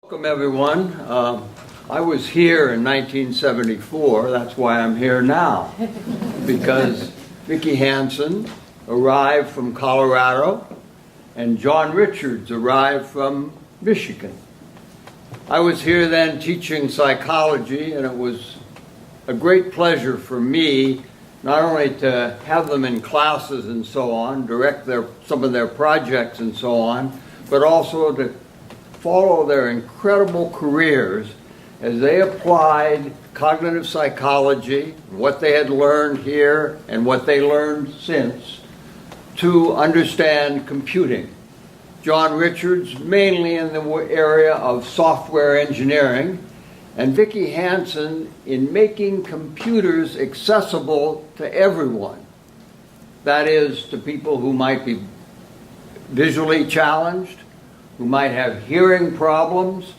Welcome everyone. I was here in 1974, that's why I'm here now, because Vicki Hanson arrived from Colorado and John Richards arrived from Michigan. I was here then teaching psychology, and it was a great pleasure for me not only to have them in classes and so on, direct some of their projects and so on, but also to follow their incredible careers as they applied cognitive psychology, what they had learned here and what they learned since, to understand computing. John Richards mainly in the area of software engineering, and Vicki Hanson in making computers accessible to everyone. That is, to people who might be visually challenged, who might have hearing problems,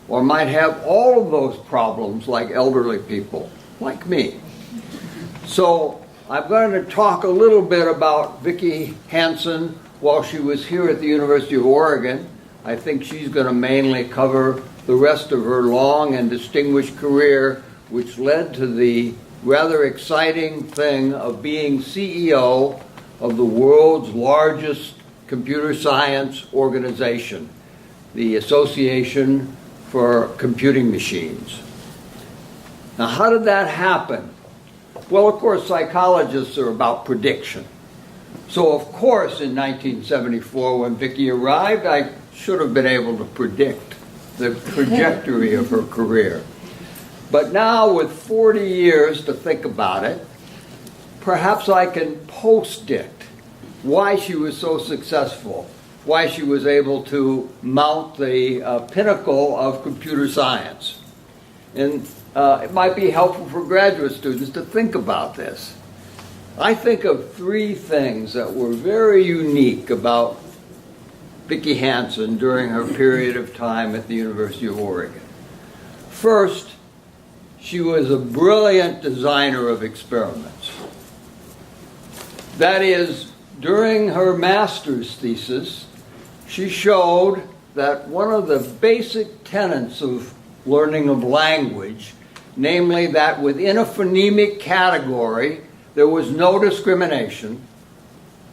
or might have all of those problems like elderly people, like me. So I'm going to talk a little bit about Vicki Hanson while she was here at the University of Oregon. I think she's going to mainly cover the rest of her long and distinguished career, which led to the rather exciting thing of being CEO of the world's largest computer science organization, the Association for Computing Machines. Now, how did that happen? Well, of course, psychologists are about prediction. So, of course, in 1974, when Vicki arrived, I should have been able to predict the trajectory of her career. But now, with 40 years to think about it, perhaps I can post-dict why she was so successful, why she was able to mount the pinnacle of computer science. And it might be helpful for graduate students to think about this. I think of three things that were very unique about Vicki Hanson during her period of time at the University of Oregon. First, she was a brilliant designer of experiments. That is, during her master's thesis, she showed that one of the basic tenets of learning of language, namely that within a phonemic category there was no discrimination,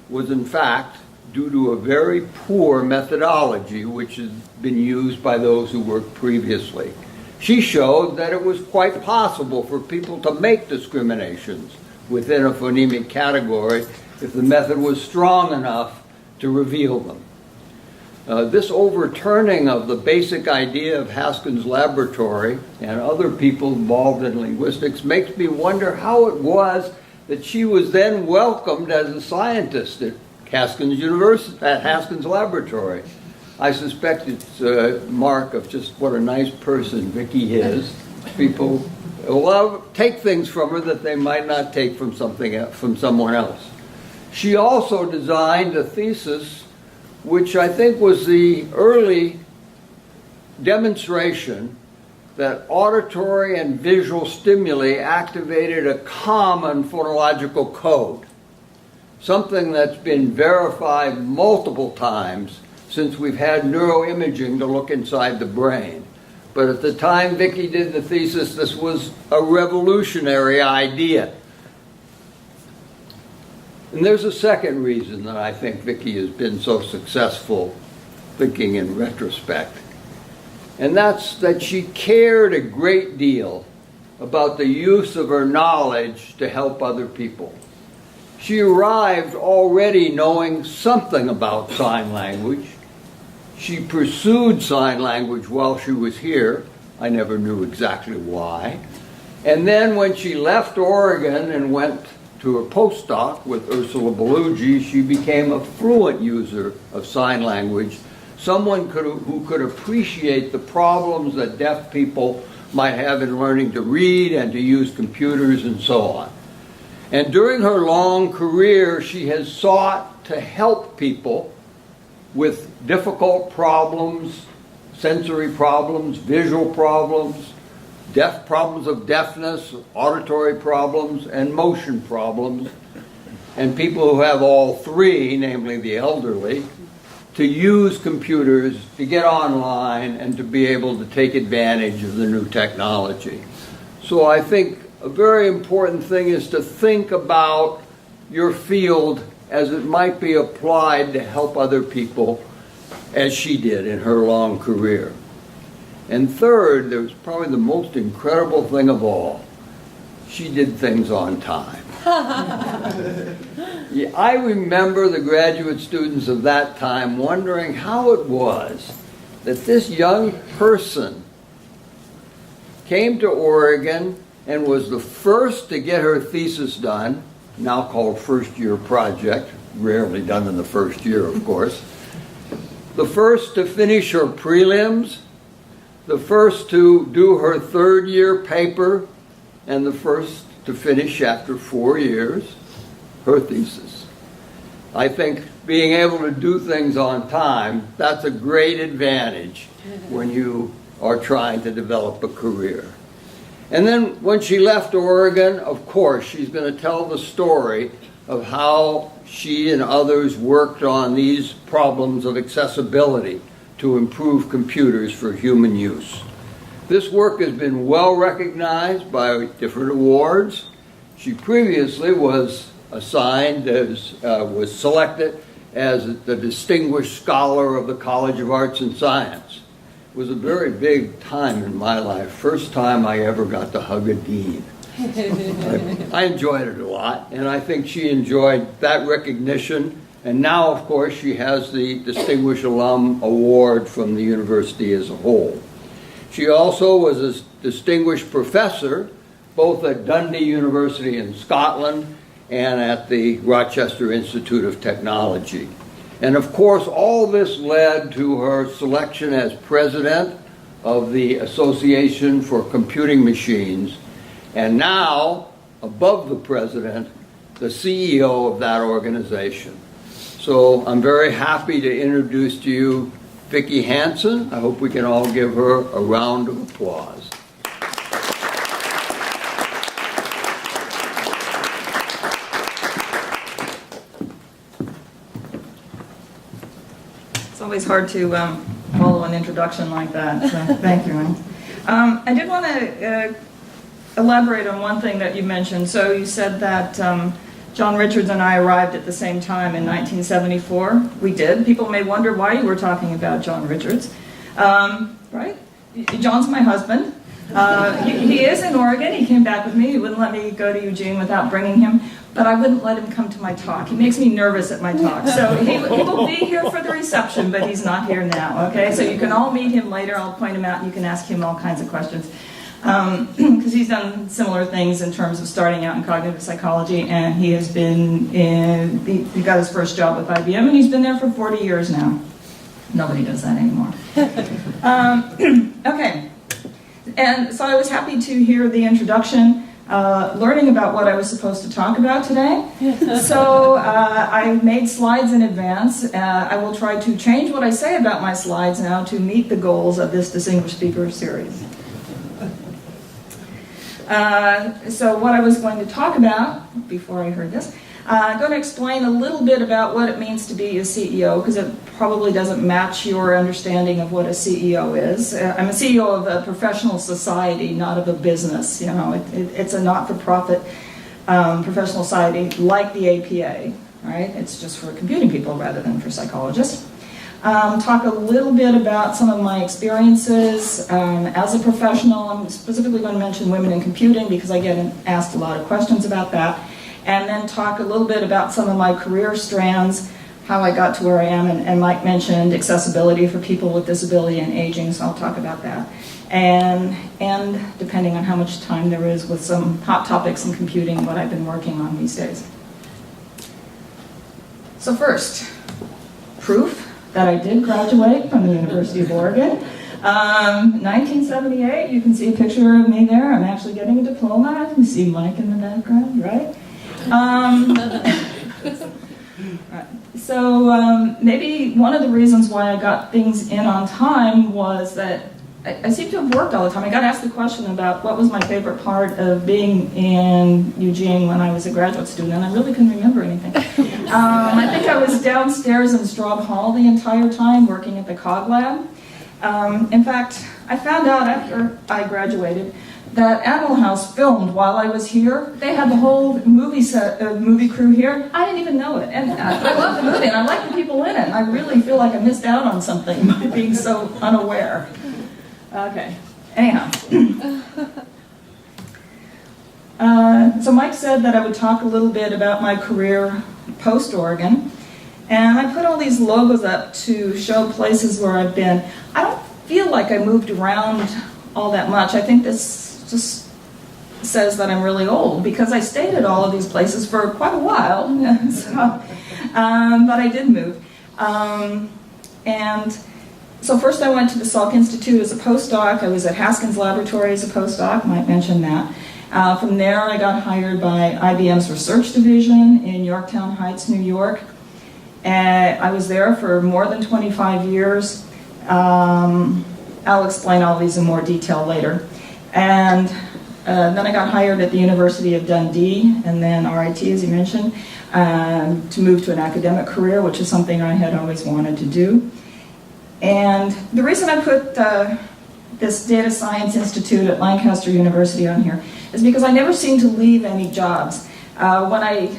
was in fact due to a very poor methodology which has been used by those who worked previously. She showed that it was quite possible for people to make discriminations within a phonemic category if the method was strong enough to reveal them. This overturning of the basic idea of Haskins Laboratory and other people involved in linguistics makes me wonder how it was that she was then welcomed as a scientist at Haskins Laboratory. I suspect it's a mark of just what a nice person Vicki is. People take things from her that they might not take from someone else. She also designed a thesis which I think was the early demonstration that auditory and visual stimuli activated a common phonological code, something that's been verified multiple times since we've had neuroimaging to look inside the brain. But at the time Vicki did the thesis, this was a revolutionary idea. And there's a second reason that I think Vicki has been so successful, thinking in retrospect. And that's that she cared a great deal about the use of her knowledge to help other people. She arrived already knowing something about sign language. She pursued sign language while she was here. I never knew exactly why. And then when she left Oregon and went to a postdoc with Ursula Bellugi, she became a fluent user of sign language, someone who could appreciate the problems that deaf people might have in learning to read and to use computers and so on. And during her long career, she has sought to help people with difficult problems, sensory problems, visual problems, problems of deafness, auditory problems, and motion problems. And people who have all three, namely the elderly, to use computers, to get online, and to be able to take advantage of the new technology. So I think a very important thing is to think about your field as it might be applied to help other people, as she did in her long career. And third, there was probably the most incredible thing of all. She did things on time. Yeah, I remember the graduate students of that time wondering how it was that this young person came to Oregon and was the first to get her thesis done, now called first-year project, rarely done in the first year, of course, the first to finish her prelims, the first to do her third-year paper, and the first to finish after 4 years her thesis. I think being able to do things on time, that's a great advantage when you are trying to develop a career. And then when she left Oregon, of course, she's going to tell the story of how she and others worked on these problems of accessibility to improve computers for human use. This work has been well recognized by different awards. She previously was assigned as, was selected as the Distinguished Scholar of the College of Arts and Science. It was a very big time in my life. First time I ever got to hug a dean. I enjoyed it a lot, and I think she enjoyed that recognition. And now, of course, she has the Distinguished Alum Award from the university as a whole. She also was a distinguished professor both at Dundee University in Scotland and at the Rochester Institute of Technology. And of course, all this led to her selection as president of the Association for Computing Machines, and now, above the president, the CEO of that organization. So I'm very happy to introduce to you Vicki Hanson. I hope we can all give her a round of applause. It's always hard to follow an introduction like that, so thank you. I did want to elaborate on one thing that you mentioned. So you said that John Richards and I arrived at the same time in 1974. We did. People may wonder why you were talking about John Richards, right? John's my husband. He is in Oregon. He came back with me. He wouldn't let me go to Eugene without bringing him, but I wouldn't let him come to my talk. He makes me nervous at my talk. So he will be here for the reception, but he's not here now, okay? So you can all meet him later. I'll point him out, and you can ask him all kinds of questions. Because he's done similar things in terms of starting out in cognitive psychology, and he has been he got his first job with IBM, and he's been there for 40 years now. Nobody does that anymore. Okay, and so I was happy to hear the introduction, learning about what I was supposed to talk about today. So I made slides in advance. I will try to change what I say about my slides now to meet the goals of this Distinguished Speaker Series. So what I was going to talk about, before I heard this, I'm going to explain a little bit about what it means to be a CEO, because it probably doesn't match your understanding of what a CEO is. I'm a CEO of a professional society, not of a business. You know, it's a not-for-profit professional society like the APA, right? It's just for computing people rather than for psychologists. Talk a little bit about some of my experiences as a professional. I'm specifically going to mention women in computing because I get asked a lot of questions about that. And then talk a little bit about some of my career strands, how I got to where I am, and Mike mentioned accessibility for people with disability and aging, so I'll talk about that. And depending on how much time there is with some hot topics in computing, what I've been working on these days. So first, proof that I did graduate from the University of Oregon. 1978, you can see a picture of me there. I'm actually getting a diploma. You see Mike in the background, right? So maybe one of the reasons why I got things in on time was that I seem to have worked all the time. I got asked the question about what was my favorite part of being in Eugene when I was a graduate student, and I really couldn't remember anything. I think I was downstairs in Straub Hall the entire time working at the Cog Lab. In fact, I found out after I graduated that Animal House filmed while I was here. They had the whole movie crew here. I didn't even know it. And I love the movie and I like the people in it. I really feel like I missed out on something by being so unaware. Okay, anyhow. So Mike said that I would talk a little bit about my career post-Oregon. And I put all these logos up to show places where I've been. I don't feel like I moved around all that much. I think this just says that I'm really old because I stayed at all of these places for quite a while. But I did move. And so first I went to the Salk Institute as a postdoc. I was at Haskins Laboratory as a postdoc, might mention that. From there I got hired by IBM's research division in Yorktown Heights, New York. I was there for more than 25 years. I'll explain all these in more detail later. And then I got hired at the University of Dundee, and then RIT, as you mentioned, to move to an academic career, which is something I had always wanted to do. And the reason I put this Data Science Institute at Lancaster University on here is because I never seemed to leave any jobs. When I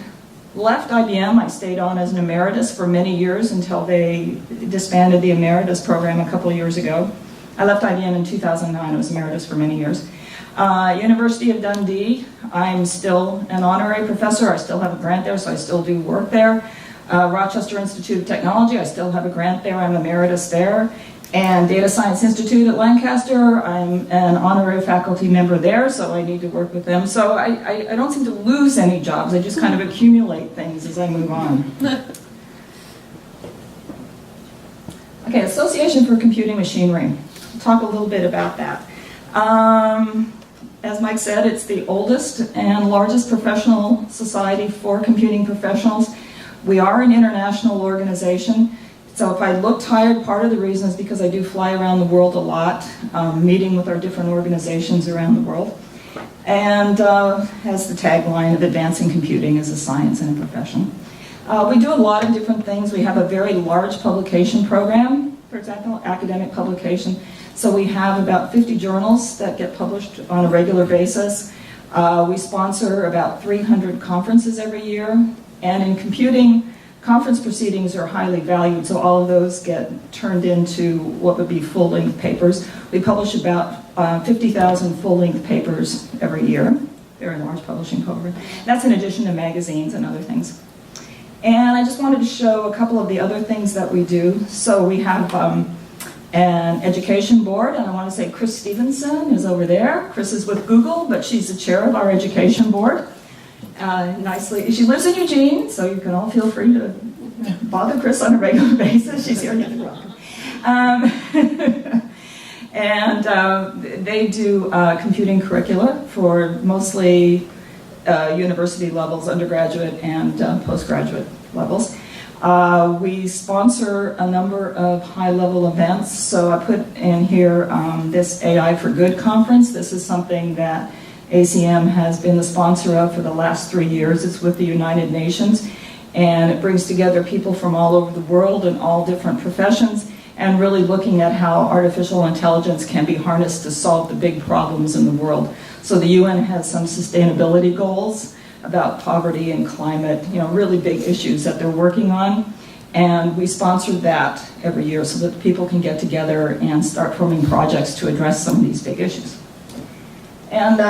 left IBM, I stayed on as an emeritus for many years until they disbanded the emeritus program a couple of years ago. I left IBM in 2009. I was emeritus for many years. University of Dundee, I'm still an honorary professor. I still have a grant there, so I still do work there. Rochester Institute of Technology, I still have a grant there. I'm emeritus there. And Data Science Institute at Lancaster, I'm an honorary faculty member there, so I need to work with them. So I don't seem to lose any jobs. I just kind of accumulate things as I move on. Okay, Association for Computing Machinery. I'll talk a little bit about that. As Mike said, it's the oldest and largest professional society for computing professionals. We are an international organization. So if I look tired, part of the reason is because I do fly around the world a lot, meeting with our different organizations around the world. And has the tagline of advancing computing as a science and a profession. We do a lot of different things. We have a very large publication program, for example, academic publication. So we have about 50 journals that get published on a regular basis. We sponsor about 300 conferences every year. And in computing, conference proceedings are highly valued, so all of those get turned into what would be full-length papers. We publish about 50,000 full-length papers every year. Very large publishing program. That's in addition to magazines and other things. And I just wanted to show a couple of the other things that we do. So we have an education board, and I want to say Chris Stevenson is over there. Chris is with Google, but she's the chair of our education board. Nicely, she lives in Eugene, so you can all feel free to bother Chris on a regular basis. She's here. You're welcome. And they do computing curricula for mostly university levels, undergraduate and postgraduate levels. We sponsor a number of high-level events. So I put in here this AI for Good conference. This is something that ACM has been the sponsor of for the last 3 years. It's with the United Nations, and it brings together people from all over the world and all different professions, and really looking at how artificial intelligence can be harnessed to solve the big problems in the world. So the UN has some sustainability goals about poverty and climate, really big issues that they're working on, and we sponsor that every year so that people can get together and start forming projects to address some of these big issues. And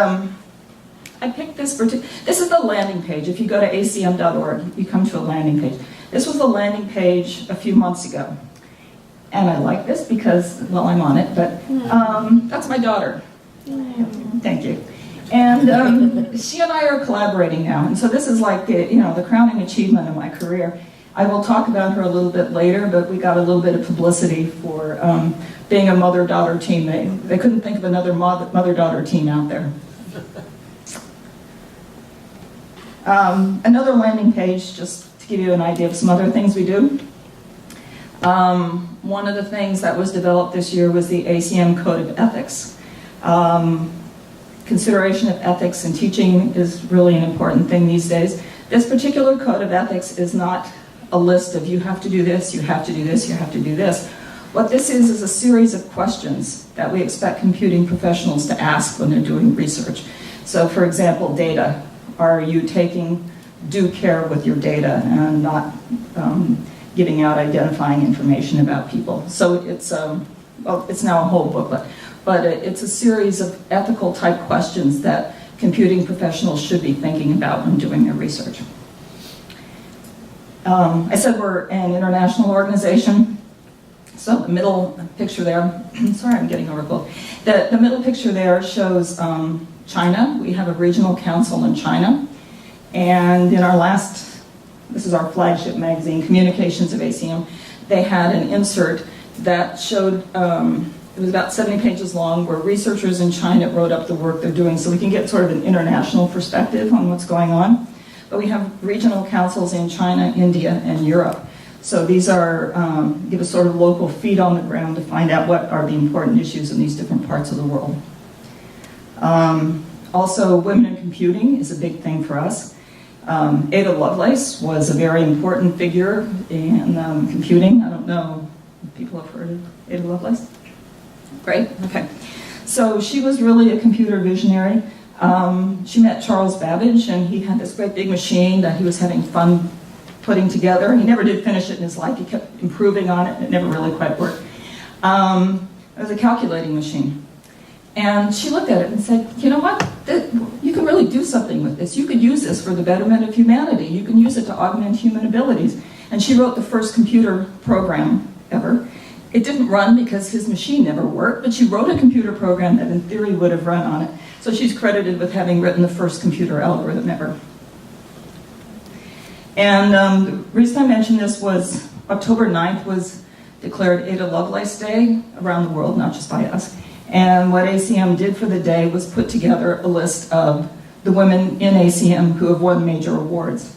I picked this this is the landing page. If you go to acm.org, you come to a landing page. This was the landing page a few months ago. And I like this because, well, I'm on it, but that's my daughter. Thank you. And she and I are collaborating now. And so this is like the crowning achievement of my career. I will talk about her a little bit later, but we got a little bit of publicity for being a mother-daughter team. They couldn't think of another mother-daughter team out there. Another landing page, just to give you an idea of some other things we do. One of the things that was developed this year was the ACM Code of Ethics. Consideration of ethics in teaching is really an important thing these days. This particular Code of Ethics is not a list of you have to do this, you have to do this, you have to do this. What this is a series of questions that we expect computing professionals to ask when they're doing research. So for example, data. Are you taking due care with your data and not giving out identifying information about people? So it's, well, it's now a whole booklet, but it's a series of ethical type questions that computing professionals should be thinking about when doing their research. I said we're an international organization. So the middle picture there, sorry, I'm getting overcold. The middle picture there shows China. We have a regional council in China. And in our last, this is our flagship magazine, Communications of ACM, they had an insert that showed, it was about 70 pages long, where researchers in China wrote up the work they're doing, so we can get sort of an international perspective on what's going on. But we have regional councils in China, India, and Europe. So these are, give us sort of local feet on the ground to find out what are the important issues in these different parts of the world. Also, women in computing is a big thing for us. Ada Lovelace was a very important figure in computing. I don't know if people have heard of Ada Lovelace. Great, okay. So she was really a computer visionary. She met Charles Babbage, and he had this great big machine that he was having fun putting together. He never did finish it in his life. He kept improving on it, and it never really quite worked. It was a calculating machine. And she looked at it and said, you know what? You can really do something with this. You could use this for the betterment of humanity. You can use it to augment human abilities. And she wrote the first computer program ever. It didn't run because his machine never worked, but she wrote a computer program that in theory would have run on it. So she's credited with having written the first computer algorithm ever. And the reason I mentioned this was October 9th was declared Ada Lovelace Day around the world, not just by us. And what ACM did for the day was put together a list of the women in ACM who have won major awards.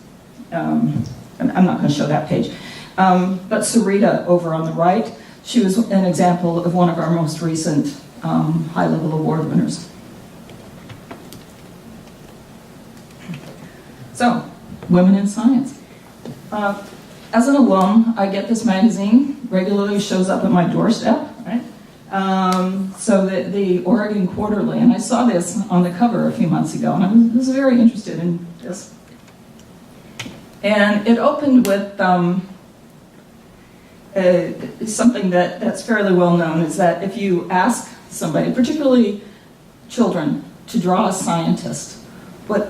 I'm not going to show that page. But Sarita over on the right, she was an example of one of our most recent high-level award winners. So, women in science. As an alum, I get this magazine, regularly shows up at my doorstep, right? So the Oregon Quarterly, and I saw this on the cover a few months ago, and I was very interested in this. And it opened with something that's fairly well known, is that if you ask somebody, particularly children, to draw a scientist,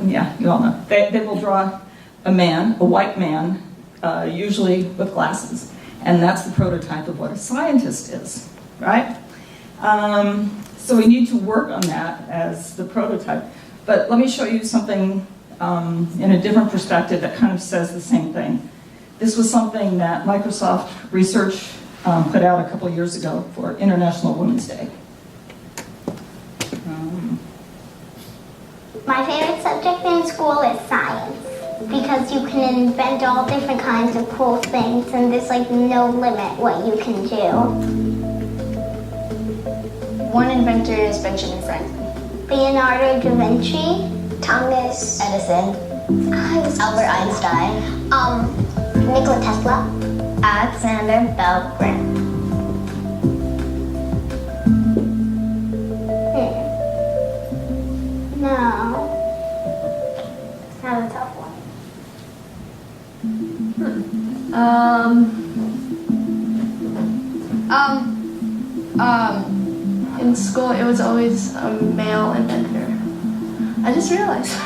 yeah, you all know, they will draw a man, a white man, usually with glasses, and that's the prototype of what a scientist is, right? So we need to work on that as the prototype. But let me show you something in a different perspective that kind of says the same thing. This was something that Microsoft Research put out a couple years ago for International Women's Day. My favorite subject in school is science, because you can invent all different kinds of cool things, and there's like no limit what you can do. One inventor is Benjamin Franklin. Leonardo da Vinci, Thomas Edison, Albert Einstein, Nikola Tesla, Alexander Bell Graham. No. That's a tough one. In school, it was always a male inventor. I just realized.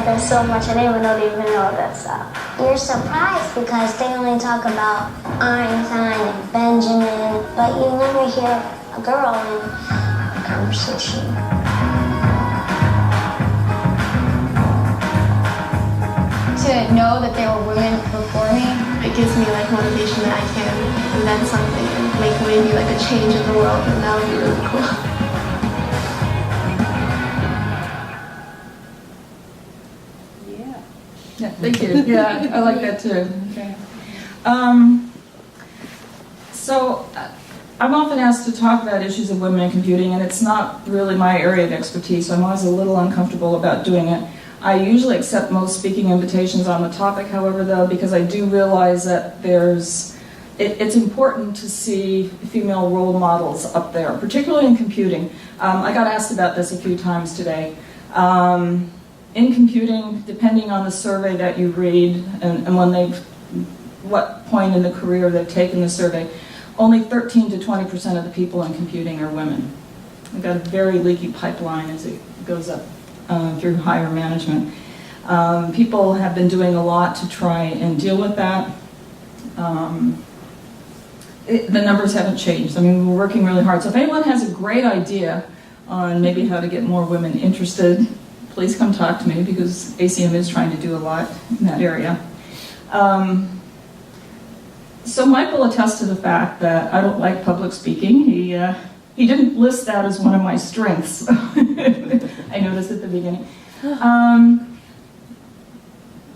There's so much, I didn't even know that stuff. You're surprised because they only talk about Einstein and Benjamin, but you never hear a girl in a conversation. To know that there were women before me, it gives me like motivation that I can invent something and make maybe like a change in the world, and that would be really cool. Thank you. Yeah, I like that too. Okay. So I'm often asked to talk about issues of women in computing, and it's not really my area of expertise, so I'm always a little uncomfortable about doing it. I usually accept most speaking invitations on the topic, however, though, because I do realize that it's important to see female role models up there, particularly in computing. I got asked about this a few times today. In computing, depending on the survey that you read and what point in the career they've taken the survey, only 13 to 20% of the people in computing are women. We've got a very leaky pipeline as it goes up through higher management. People have been doing a lot to try and deal with that. The numbers haven't changed. I mean, we're working really hard. So if anyone has a great idea on maybe how to get more women interested, please come talk to me, because ACM is trying to do a lot in that area. So Mike will attest to the fact that I don't like public speaking. He didn't list that as one of my strengths. I noticed at the beginning.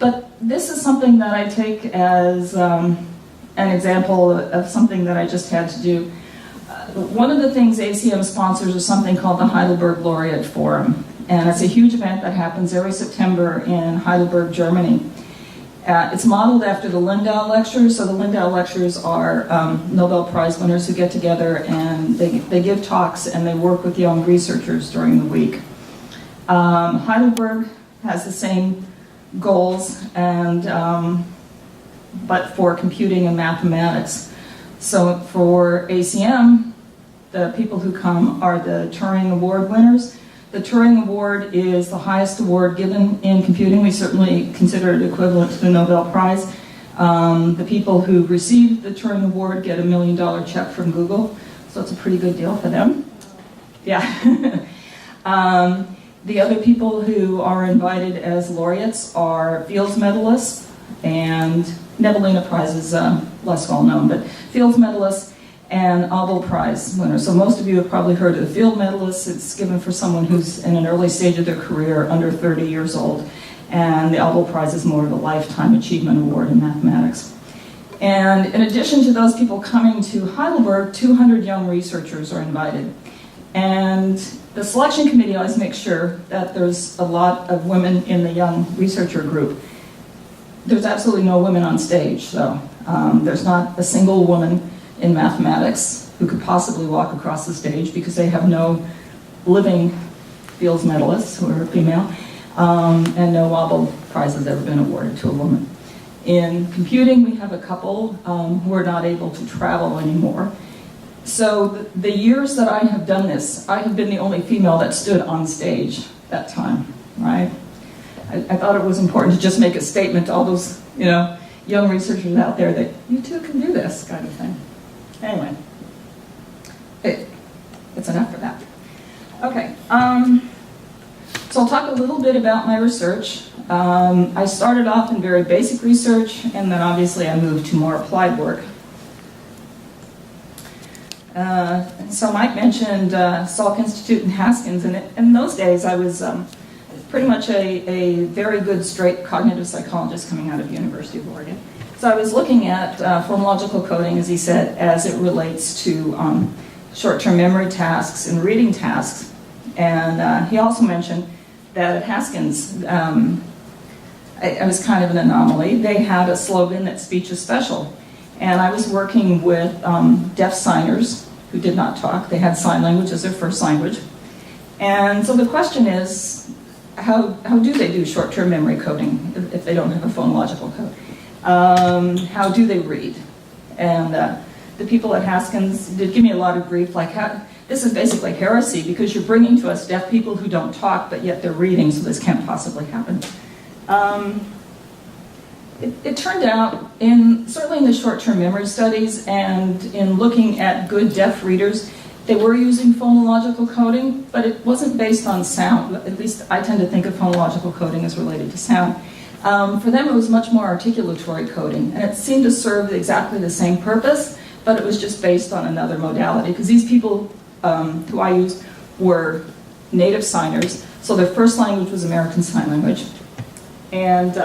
But this is something that I take as an example of something that I just had to do. One of the things ACM sponsors is something called the Heidelberg Laureate Forum. And it's a huge event that happens every September in Heidelberg, Germany. It's modeled after the Lindau Lectures. So the Lindau Lectures are Nobel Prize winners who get together and they give talks and they work with young researchers during the week. Heidelberg has the same goals, but for computing and mathematics. So for ACM, the people who come are the Turing Award winners. The Turing Award is the highest award given in computing. We certainly consider it equivalent to the Nobel Prize. The people who receive the Turing Award get $1 million check from Google, so it's a pretty good deal for them. Yeah. The other people who are invited as laureates are Fields medalists, and Nebelina Prize is less well known, but Fields medalists and Abel Prize winners. So most of you have probably heard of the Field medalists. It's given for someone who's in an early stage of their career, under 30 years old. And the Abel Prize is more of a lifetime achievement award in mathematics. And in addition to those people coming to Heidelberg, 200 young researchers are invited. And the selection committee always makes sure that there's a lot of women in the young researcher group. There's absolutely no women on stage, so there's not a single woman in mathematics who could possibly walk across the stage, because they have no living Fields medalists who are female, and no Abel Prize has ever been awarded to a woman. In computing, we have a couple who are not able to travel anymore. So the years that I have done this, I have been the only female that stood on stage that time, right? I thought it was important to just make a statement to all those, young researchers out there that you too can do this kind of thing. Anyway, it's enough for that. Okay, so I'll talk a little bit about my research. I started off in very basic research, and then obviously I moved to more applied work. So Mike mentioned Salk Institute and Haskins, and in those days I was pretty much a very good straight cognitive psychologist coming out of University of Oregon. So I was looking at phonological coding, as he said, as it relates to short-term memory tasks and reading tasks. And he also mentioned that at Haskins, I was kind of an anomaly. They had a slogan that speech is special. And I was working with deaf signers who did not talk. They had sign language as their first language. And so the question is, how do they do short-term memory coding if they don't have a phonological code? How do they read? And the people at Haskins did give me a lot of grief, like, this is basically heresy, because you're bringing to us deaf people who don't talk, but yet they're reading, so this can't possibly happen. It turned out, certainly in the short-term memory studies and in looking at good deaf readers, they were using phonological coding, but it wasn't based on sound. At least I tend to think of phonological coding as related to sound. For them, it was much more articulatory coding, and it seemed to serve exactly the same purpose, but it was just based on another modality, because these people who I used were native signers, so their first language was American Sign Language. And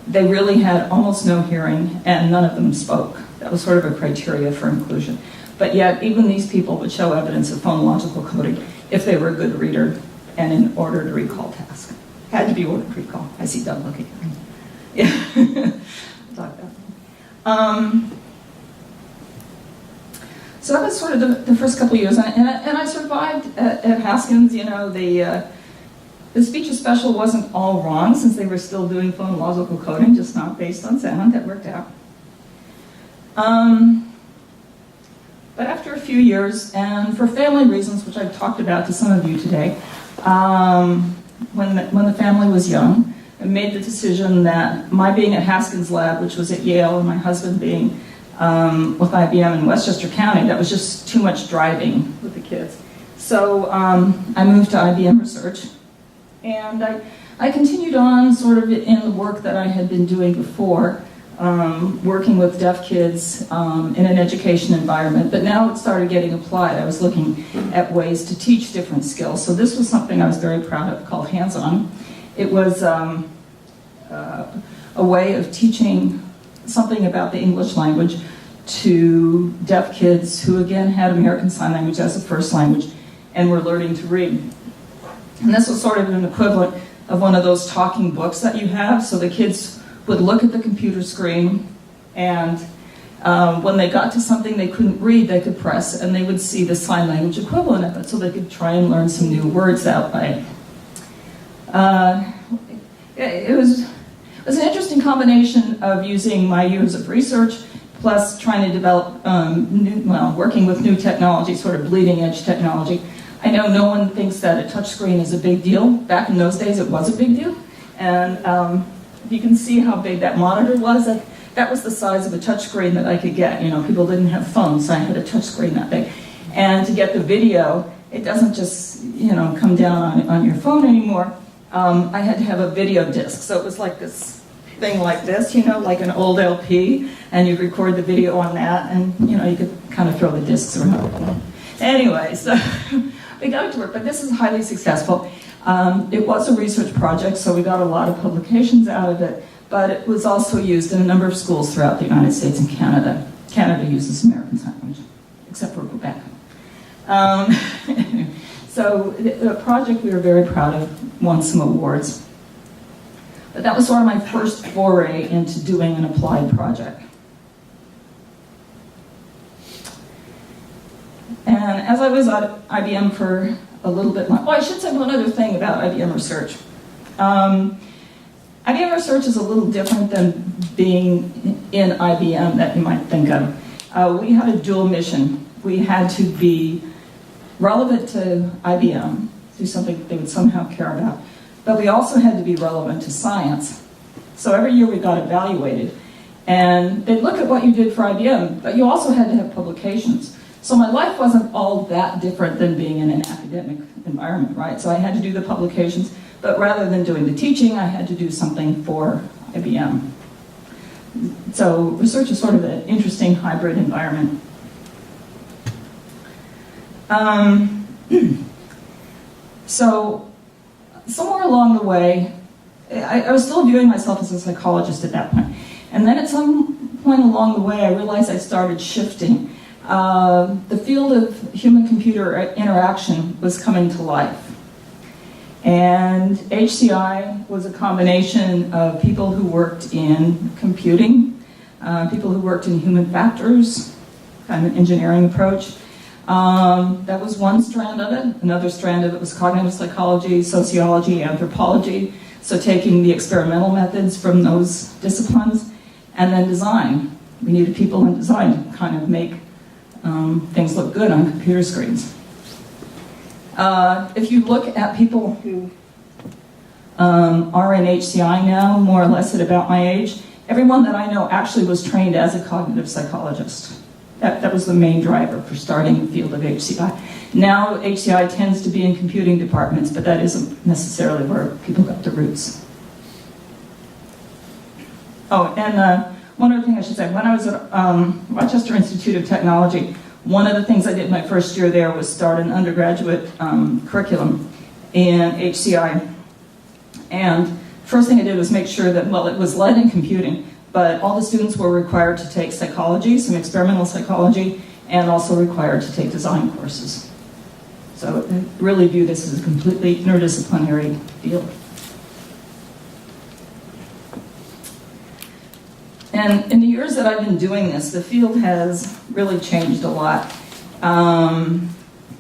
they really had almost no hearing, and none of them spoke. That was sort of a criteria for inclusion. But yet, even these people would show evidence of phonological coding if they were a good reader and in order to recall tasks. Had to be ordered to recall. I see Doug looking at me. Yeah. Talk about that. So that was sort of the first couple of years, and I survived at Haskins. You know, the speech special wasn't all wrong since they were still doing phonological coding, just not based on sound. That worked out. But after a few years, and for family reasons, which I've talked about to some of you today, when the family was young, I made the decision that my being at Haskins Lab, which was at Yale, and my husband being with IBM in Westchester County, that was just too much driving with the kids. So I moved to IBM Research, and I continued on sort of in the work that I had been doing before, working with deaf kids in an education environment, but now it started getting applied. I was looking at ways to teach different skills. So this was something I was very proud of called Hands-On. It was a way of teaching something about the English language to deaf kids who, again, had American Sign Language as a first language and were learning to read. And this was sort of an equivalent of one of those talking books that you have, so the kids would look at the computer screen, and when they got to something they couldn't read, they could press, and they would see the sign language equivalent of it, so they could try and learn some new words that way. It was an interesting combination of using my years of research plus trying to develop, working with new technology, sort of bleeding edge technology. I know no one thinks that a touchscreen is a big deal. Back in those days, it was a big deal. And you can see how big that monitor was. That was the size of a touchscreen that I could get. You know, people didn't have phones, so I had a touchscreen that big. And to get the video, it doesn't just, come down on your phone anymore. I had to have a video disc, so it was like this thing like this, like an old LP, and you'd record the video on that, and you could kind of throw the discs around. Anyway, so we got it to work, but this is highly successful. It was a research project, so we got a lot of publications out of it, but it was also used in a number of schools throughout the United States and Canada. Canada uses American Sign Language, except for Quebec. So the project we were very proud of, won some awards. But that was sort of my first foray into doing an applied project. And as I was at IBM for a little bit longer, I should say one other thing about IBM Research. IBM Research is a little different than being in IBM that you might think of. We had a dual mission. We had to be relevant to IBM, do something they would somehow care about, but we also had to be relevant to science. So every year we got evaluated, and they'd look at what you did for IBM, but you also had to have publications. So my life wasn't all that different than being in an academic environment, right? So I had to do the publications, but rather than doing the teaching, I had to do something for IBM. So research is sort of an interesting hybrid environment. So somewhere along the way, I was still viewing myself as a psychologist at that point. And then at some point along the way, I realized I started shifting. The field of human-computer interaction was coming to life. And HCI was a combination of people who worked in computing, people who worked in human factors, kind of an engineering approach. That was one strand of it. Another strand of it was cognitive psychology, sociology, anthropology. So taking the experimental methods from those disciplines, and then design. We needed people in design to kind of make things look good on computer screens. If you look at people who are in HCI now, more or less at about my age, everyone that I know actually was trained as a cognitive psychologist. That was the main driver for starting the field of HCI. Now HCI tends to be in computing departments, but that isn't necessarily where people got their roots. Oh, and one other thing I should say, when I was at Rochester Institute of Technology, one of the things I did my first year there was start an undergraduate curriculum in HCI. And first thing I did was make sure that, well, it was led in computing, but all the students were required to take psychology, some experimental psychology, and also required to take design courses. So I really view this as a completely interdisciplinary field. And in the years that I've been doing this, the field has really changed a lot.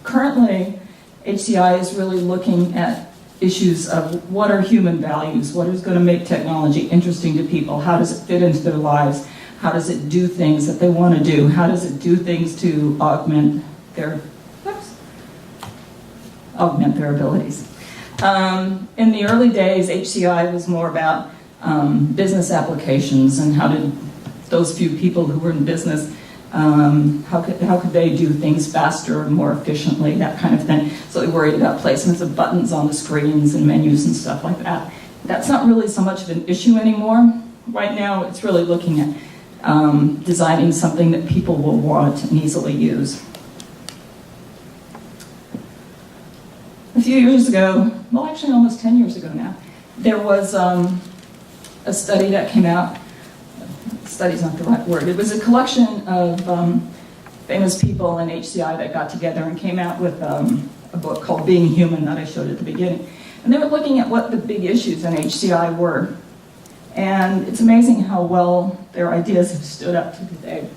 Currently, HCI is really looking at issues of what are human values, what is going to make technology interesting to people, how does it fit into their lives, how does it do things that they want to do, how does it do things to augment their abilities. In the early days, HCI was more about business applications and how did those few people who were in business, how could they do things faster and more efficiently, that kind of thing. So they worried about placements of buttons on the screens and menus and stuff like that. That's not really so much of an issue anymore. Right now, it's really looking at designing something that people will want and easily use. A few years ago, well, actually almost 10 years ago now, there was a study that came out. Study's not the right word. It was a collection of famous people in HCI that got together and came out with a book called Being Human that I showed at the beginning. And they were looking at what the big issues in HCI were. And it's amazing how well their ideas have stood up to today.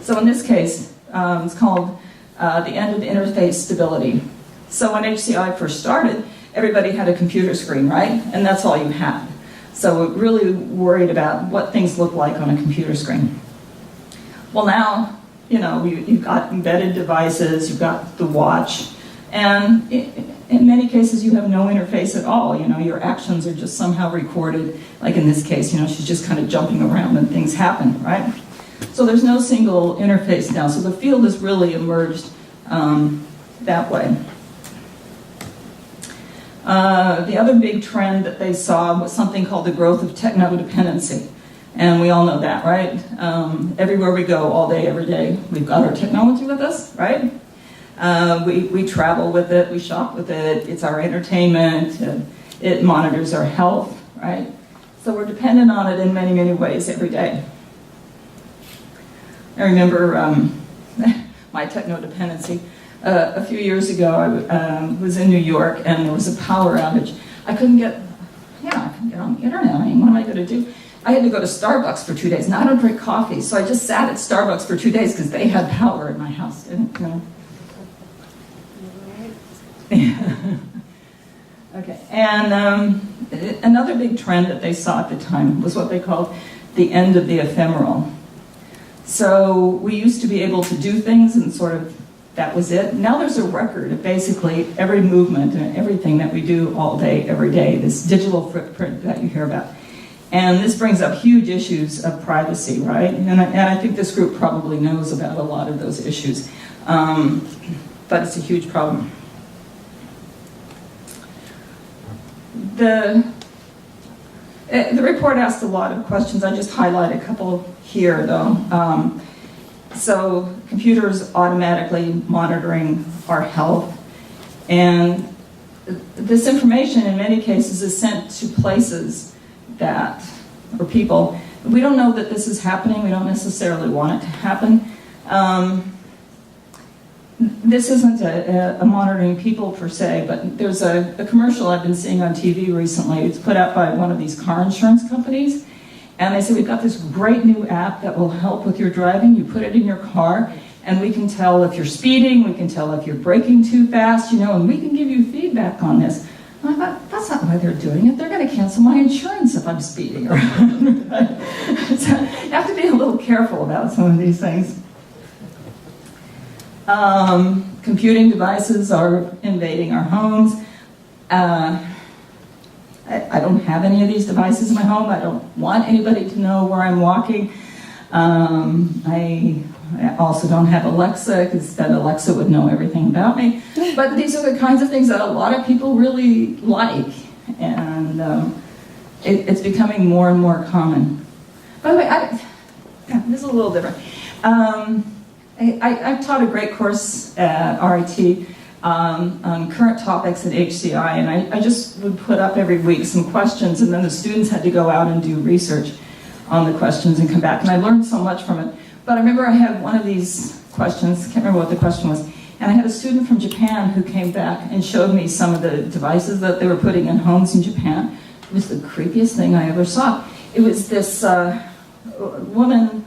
So in this case, it's called The End of Interface Stability. So when HCI first started, everybody had a computer screen, right? And that's all you had. So we're really worried about what things look like on a computer screen. Well now, you've got embedded devices, you've got the watch, and in many cases you have no interface at all. Your actions are just somehow recorded. Like in this case, she's just kind of jumping around and things happen, right? So there's no single interface now. So the field has really emerged that way. The other big trend that they saw was something called the growth of techno-dependency. And we all know that, right? Everywhere we go, all day, every day, we've got our technology with us, right? We travel with it, we shop with it, it's our entertainment, it monitors our health, right? So we're dependent on it in many, many ways every day. I remember my techno-dependency. A few years ago, I was in New York, and there was a power outage. I couldn't get on the internet. I mean, what am I going to do? I had to go to Starbucks for 2 days. Now, I don't drink coffee, so I just sat at Starbucks for 2 days because they had power in my house. Okay, and another big trend that they saw at the time was what they called the end of the ephemeral. So we used to be able to do things and sort of that was it. Now there's a record of basically every movement and everything that we do all day, every day, this digital footprint that you hear about. And this brings up huge issues of privacy, right? And I think this group probably knows about a lot of those issues. But it's a huge problem. The report asked a lot of questions. I just highlight a couple here, though. So computers automatically monitoring our health, and this information in many cases is sent to places that, or people, we don't know that this is happening, we don't necessarily want it to happen. This isn't a monitoring people per se, but there's a commercial I've been seeing on TV recently. It's put out by one of these car insurance companies. And they say, we've got this great new app that will help with your driving. You put it in your car, and we can tell if you're speeding, we can tell if you're braking too fast, and we can give you feedback on this. And I thought, that's not why they're doing it. They're going to cancel my insurance if I'm speeding around. So you have to be a little careful about some of these things. Computing devices are invading our homes. I don't have any of these devices in my home. I don't want anybody to know where I'm walking. I also don't have Alexa, because then Alexa would know everything about me. But these are the kinds of things that a lot of people really like, and it's becoming more and more common. By the way, this is a little different. I've taught a great course at RIT on current topics at HCI, and I just would put up every week some questions, and then the students had to go out and do research on the questions and come back, and I learned so much from it. But I remember I had one of these questions, can't remember what the question was, and I had a student from Japan who came back and showed me some of the devices that they were putting in homes in Japan. It was the creepiest thing I ever saw. It was this woman,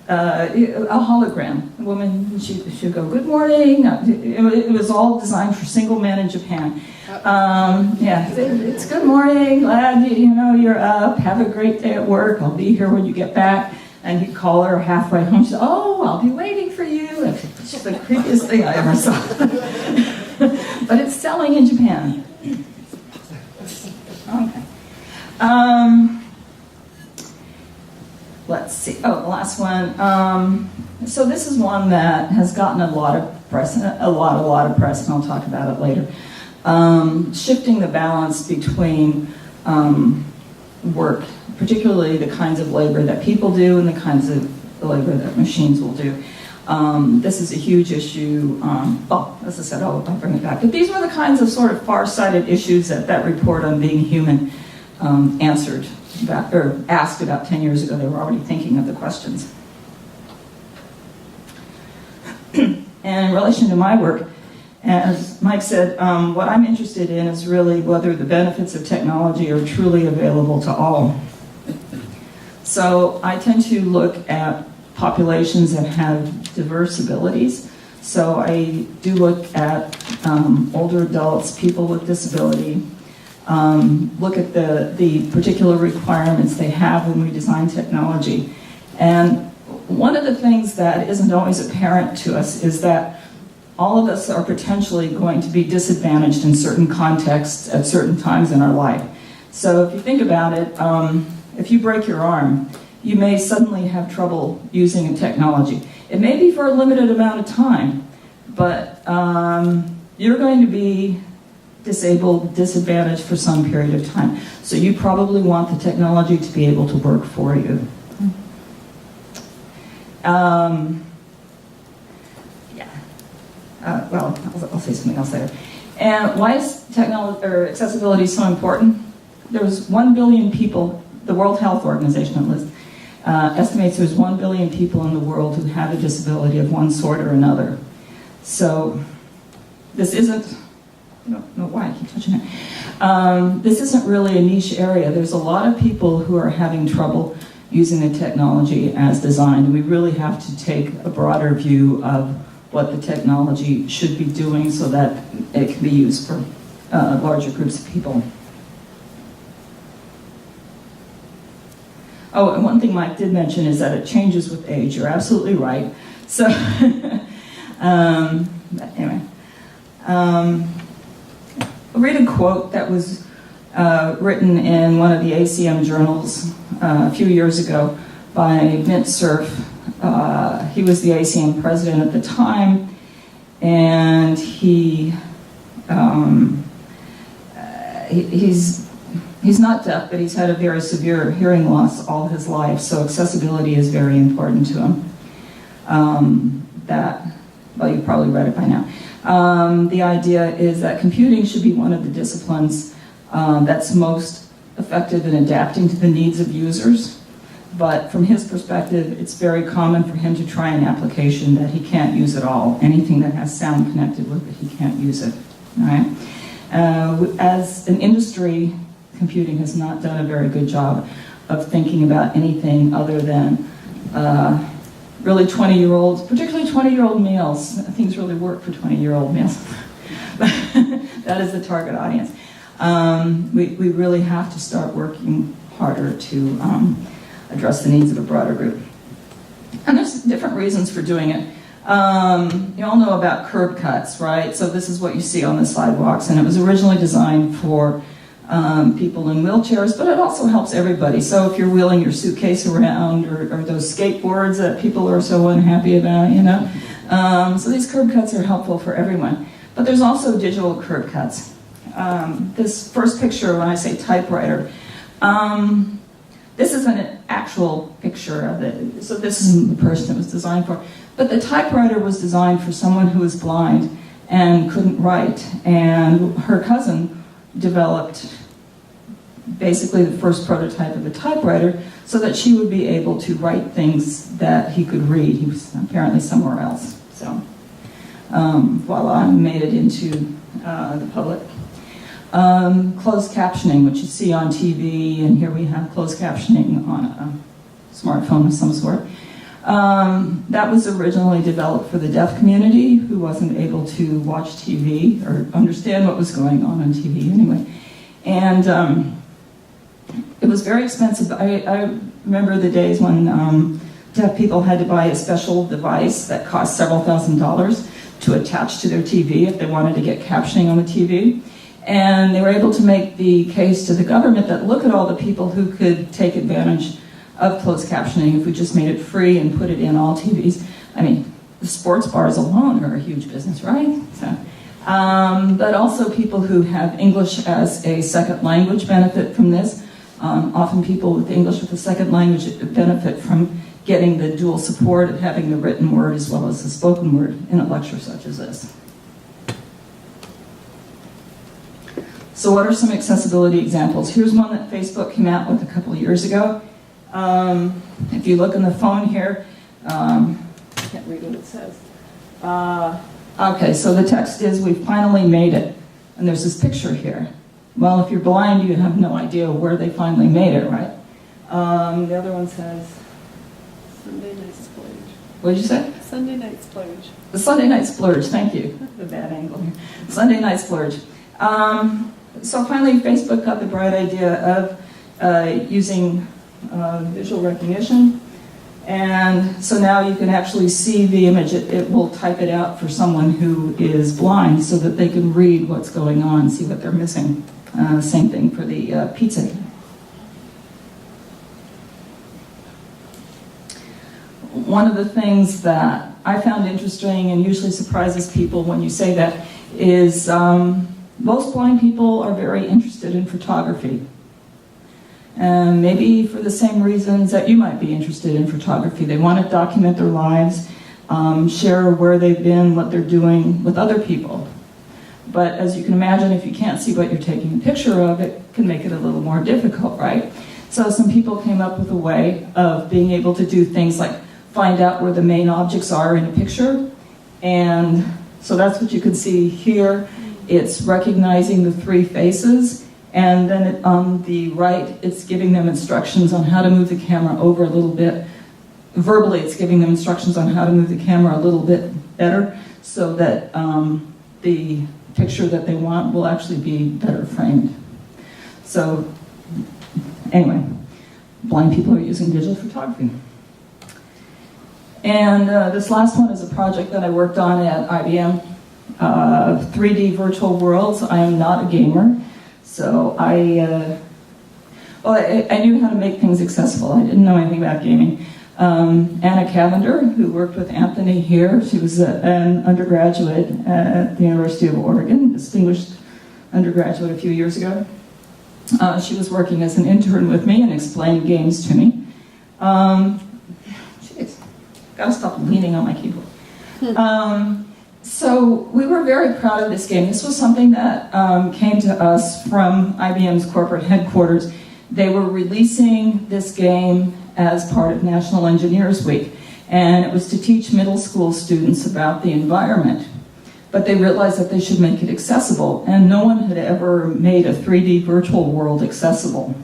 a hologram. A woman, she'd go, "Good morning." It was all designed for single men in Japan. Yeah, it's good morning, glad you're up. Have a great day at work. I'll be here when you get back. And he'd call her halfway home. She'd say, "Oh, I'll be waiting for you." It's just the creepiest thing I ever saw. But it's selling in Japan. Okay. Let's see. Oh, the last one. So this is one that has gotten a lot of press, a lot of press, and I'll talk about it later. Shifting the balance between work, particularly the kinds of labor that people do and the kinds of labor that machines will do. This is a huge issue. As I said, I'll bring it back. But these were the kinds of sort of far-sighted issues that report on being human answered about, or asked about 10 years ago. They were already thinking of the questions. And in relation to my work, as Mike said, what I'm interested in is really whether the benefits of technology are truly available to all. So I tend to look at populations that have diverse abilities. So I do look at older adults, people with disability, look at the particular requirements they have when we design technology. And one of the things that isn't always apparent to us is that all of us are potentially going to be disadvantaged in certain contexts at certain times in our life. So if you think about it, if you break your arm, you may suddenly have trouble using a technology. It may be for a limited amount of time, but you're going to be disabled, disadvantaged for some period of time. So you probably want the technology to be able to work for you. Well, I'll say something else later. And why is technology or accessibility so important? There's 1 billion people, the World Health Organization estimates there's 1 billion people in the world who have a disability of one sort or another. So this isn't, I don't know why I keep touching it. This isn't really a niche area. There's a lot of people who are having trouble using the technology as designed, and we really have to take a broader view of what the technology should be doing so that it can be used for larger groups of people. Oh, and one thing Mike did mention is that it changes with age. You're absolutely right. So, anyway. I'll read a quote that was written in one of the ACM journals a few years ago by Mint Cerf. He was the ACM president at the time, and he's not deaf, but he's had a very severe hearing loss all his life, so accessibility is very important to him. Well, you've probably read it by now. The idea is that computing should be one of the disciplines that's most effective in adapting to the needs of users. But from his perspective, it's very common for him to try an application that he can't use at all. Anything that has sound connected with it, he can't use it. All right? As an industry, computing has not done a very good job of thinking about anything other than really 20-year-olds, particularly 20-year-old males. Things really work for 20-year-old males. That is the target audience. We really have to start working harder to address the needs of a broader group. And there's different reasons for doing it. You all know about curb cuts, right? So this is what you see on the sidewalks, and it was originally designed for people in wheelchairs, but it also helps everybody. So if you're wheeling your suitcase around, or those skateboards that people are so unhappy about, so these curb cuts are helpful for everyone. But there's also digital curb cuts. This first picture, when I say typewriter, this isn't an actual picture of it, so this isn't the person it was designed for. But the typewriter was designed for someone who is blind and couldn't write. And her cousin developed basically the first prototype of a typewriter so that she would be able to write things that he could read. He was apparently somewhere else. So voila, made it into the public. Closed captioning, which you see on TV, and here we have closed captioning on a smartphone of some sort. That was originally developed for the deaf community who wasn't able to watch TV or understand what was going on TV anyway. And it was very expensive. I remember the days when deaf people had to buy a special device that cost several $1,000s to attach to their TV if they wanted to get captioning on the TV. And they were able to make the case to the government that look at all the people who could take advantage of closed captioning if we just made it free and put it in all TVs. I mean, the sports bars alone are a huge business, right? So, but also people who have English as a second language benefit from this. Often people with English with a second language benefit from getting the dual support of having the written word as well as the spoken word in a lecture such as this. So what are some accessibility examples? Here's one that Facebook came out with a couple of years ago. If you look on the phone here, I can't read what it says. Okay, so the text is, "We finally made it." And there's this picture here. Well, if you're blind, you have no idea where they finally made it, right? The other one says, Sunday night splurge. what did you say? Sunday night splurge. The Sunday night splurge, thank you. The bad angle here. Sunday night splurge. So finally, Facebook got the bright idea of using visual recognition. And so now you can actually see the image. It will type it out for someone who is blind so that they can read what's going on, see what they're missing. Same thing for the pizza. One of the things that I found interesting and usually surprises people when you say that is most blind people are very interested in photography. And maybe for the same reasons that you might be interested in photography. They want to document their lives, share where they've been, what they're doing with other people. But as you can imagine, if you can't see what you're taking a picture of, it can make it a little more difficult, right? So some people came up with a way of being able to do things like find out where the main objects are in a picture. And so that's what you can see here. It's recognizing the three faces. And then on the right, it's giving them instructions on how to move the camera over a little bit. Verbally, it's giving them instructions on how to move the camera a little bit better so that the picture that they want will actually be better framed. So anyway, blind people are using digital photography. And this last one is a project that I worked on at IBM, 3D virtual worlds. I am not a gamer. So I knew how to make things accessible. I didn't know anything about gaming. Anna Cavender, who worked with Anthony here, she was an undergraduate at the University of Oregon, distinguished undergraduate a few years ago. She was working as an intern with me and explained games to me. Jeez, gotta stop leaning on my keyboard. So we were very proud of this game. This was something that came to us from IBM's corporate headquarters. They were releasing this game as part of National Engineers Week, and it was to teach middle school students about the environment. But they realized that they should make it accessible, and no one had ever made a 3D virtual world accessible.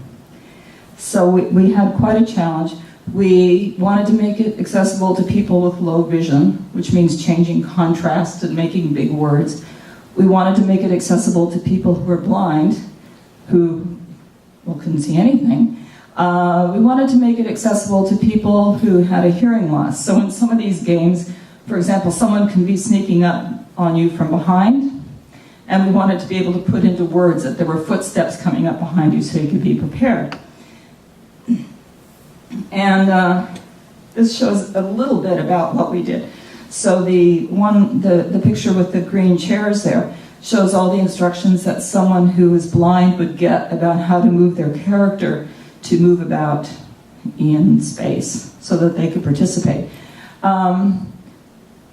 So we had quite a challenge. We wanted to make it accessible to people with low vision, which means changing contrast and making big words. We wanted to make it accessible to people who are blind, who couldn't see anything. We wanted to make it accessible to people who had a hearing loss. So in some of these games, for example, someone can be sneaking up on you from behind, and we wanted to be able to put into words that there were footsteps coming up behind you so you could be prepared. And this shows a little bit about what we did. So the picture with the green chairs there shows all the instructions that someone who is blind would get about how to move their character to move about in space so that they could participate.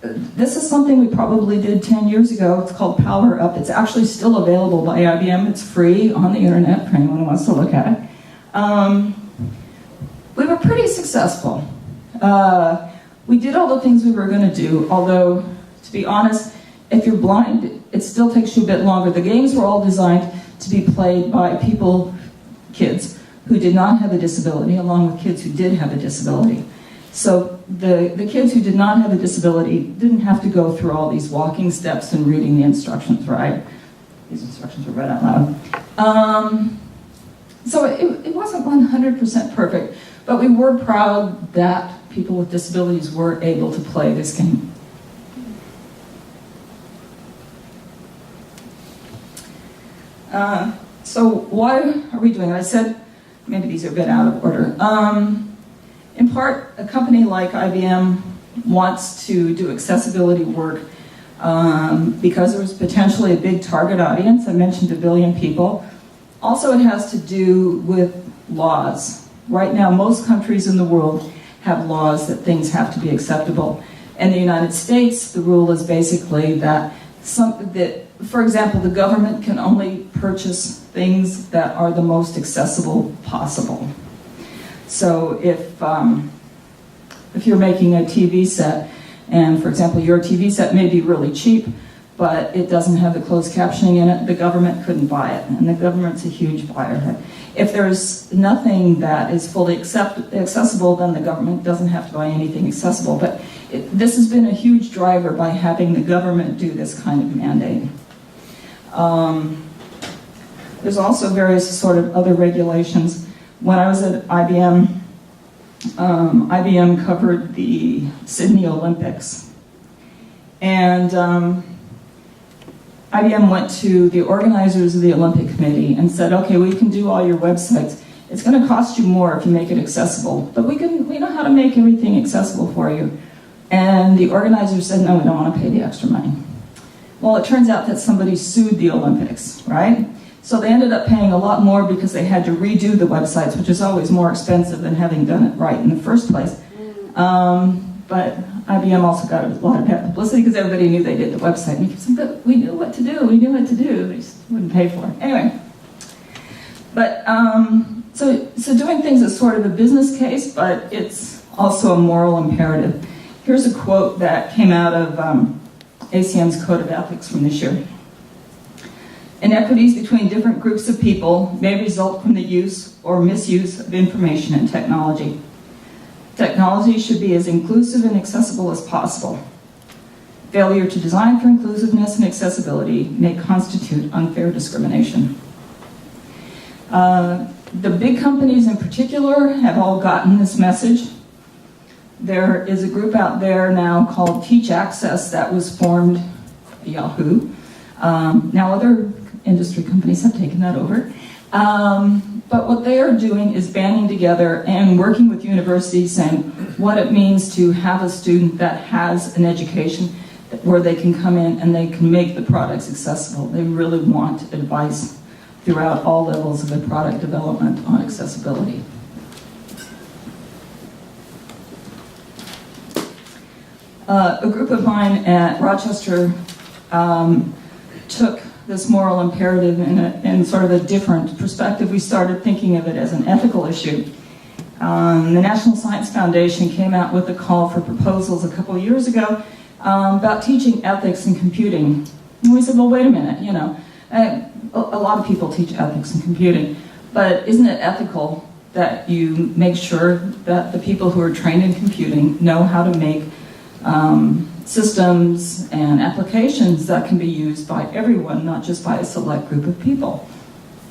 this is something we probably did 10 years ago. It's called Power Up. It's actually still available by IBM. It's free on the internet for anyone who wants to look at it. We were pretty successful. We did all the things we were going to do, although, to be honest, if you're blind, it still takes you a bit longer. The games were all designed to be played by kids who did not have a disability, along with kids who did have a disability. So the kids who did not have a disability didn't have to go through all these walking steps and reading the instructions, right? These instructions were read out loud. So it wasn't 100% perfect, but we were proud that people with disabilities were able to play this game. So why are we doing it? I said maybe these are a bit out of order. In part, a company like IBM wants to do accessibility work because there's potentially a big target audience. I mentioned 1 billion people. Also, it has to do with laws. Right now, most countries in the world have laws that things have to be acceptable. In the United States, the rule is basically that, for example, the government can only purchase things that are the most accessible possible. So if you're making a TV set, and for example, your TV set may be really cheap, but it doesn't have the closed captioning in it, the government couldn't buy it, and the government's a huge buyer. If there's nothing that is fully accessible, then the government doesn't have to buy anything accessible. But this has been a huge driver by having the government do this kind of mandate. There's also various sort of other regulations. When I was at IBM, IBM covered the Sydney Olympics. And IBM went to the organizers of the Olympic Committee and said, okay, we can do all your websites. It's going to cost you more if you make it accessible, but we know how to make everything accessible for you. And the organizers said, no, we don't want to pay the extra money. Well, it turns out that somebody sued the Olympics, right? So they ended up paying a lot more because they had to redo the websites, which is always more expensive than having done it right in the first place. But IBM also got a lot of bad publicity because everybody knew they did the website. And said, but we knew what to do. We knew what to do. They just wouldn't pay for it. Anyway, but so doing things is sort of a business case, but it's also a moral imperative. Here's a quote that came out of ACM's Code of Ethics from this year. Inequities between different groups of people may result from the use or misuse of information and technology. Technology should be as inclusive and accessible as possible. Failure to design for inclusiveness and accessibility may constitute unfair discrimination. The big companies in particular have all gotten this message. There is a group out there now called Teach Access that was formed at Yahoo. Now other industry companies have taken that over. But what they are doing is banding together and working with universities, saying what it means to have a student that has an education where they can come in and they can make the products accessible. They really want advice throughout all levels of the product development on accessibility. A group of mine at Rochester took this moral imperative in sort of a different perspective. We started thinking of it as an ethical issue. The National Science Foundation came out with a call for proposals a couple of years ago about teaching ethics in computing. And we said, well, wait a minute, a lot of people teach ethics in computing, but isn't it ethical that you make sure that the people who are trained in computing know how to make systems and applications that can be used by everyone, not just by a select group of people?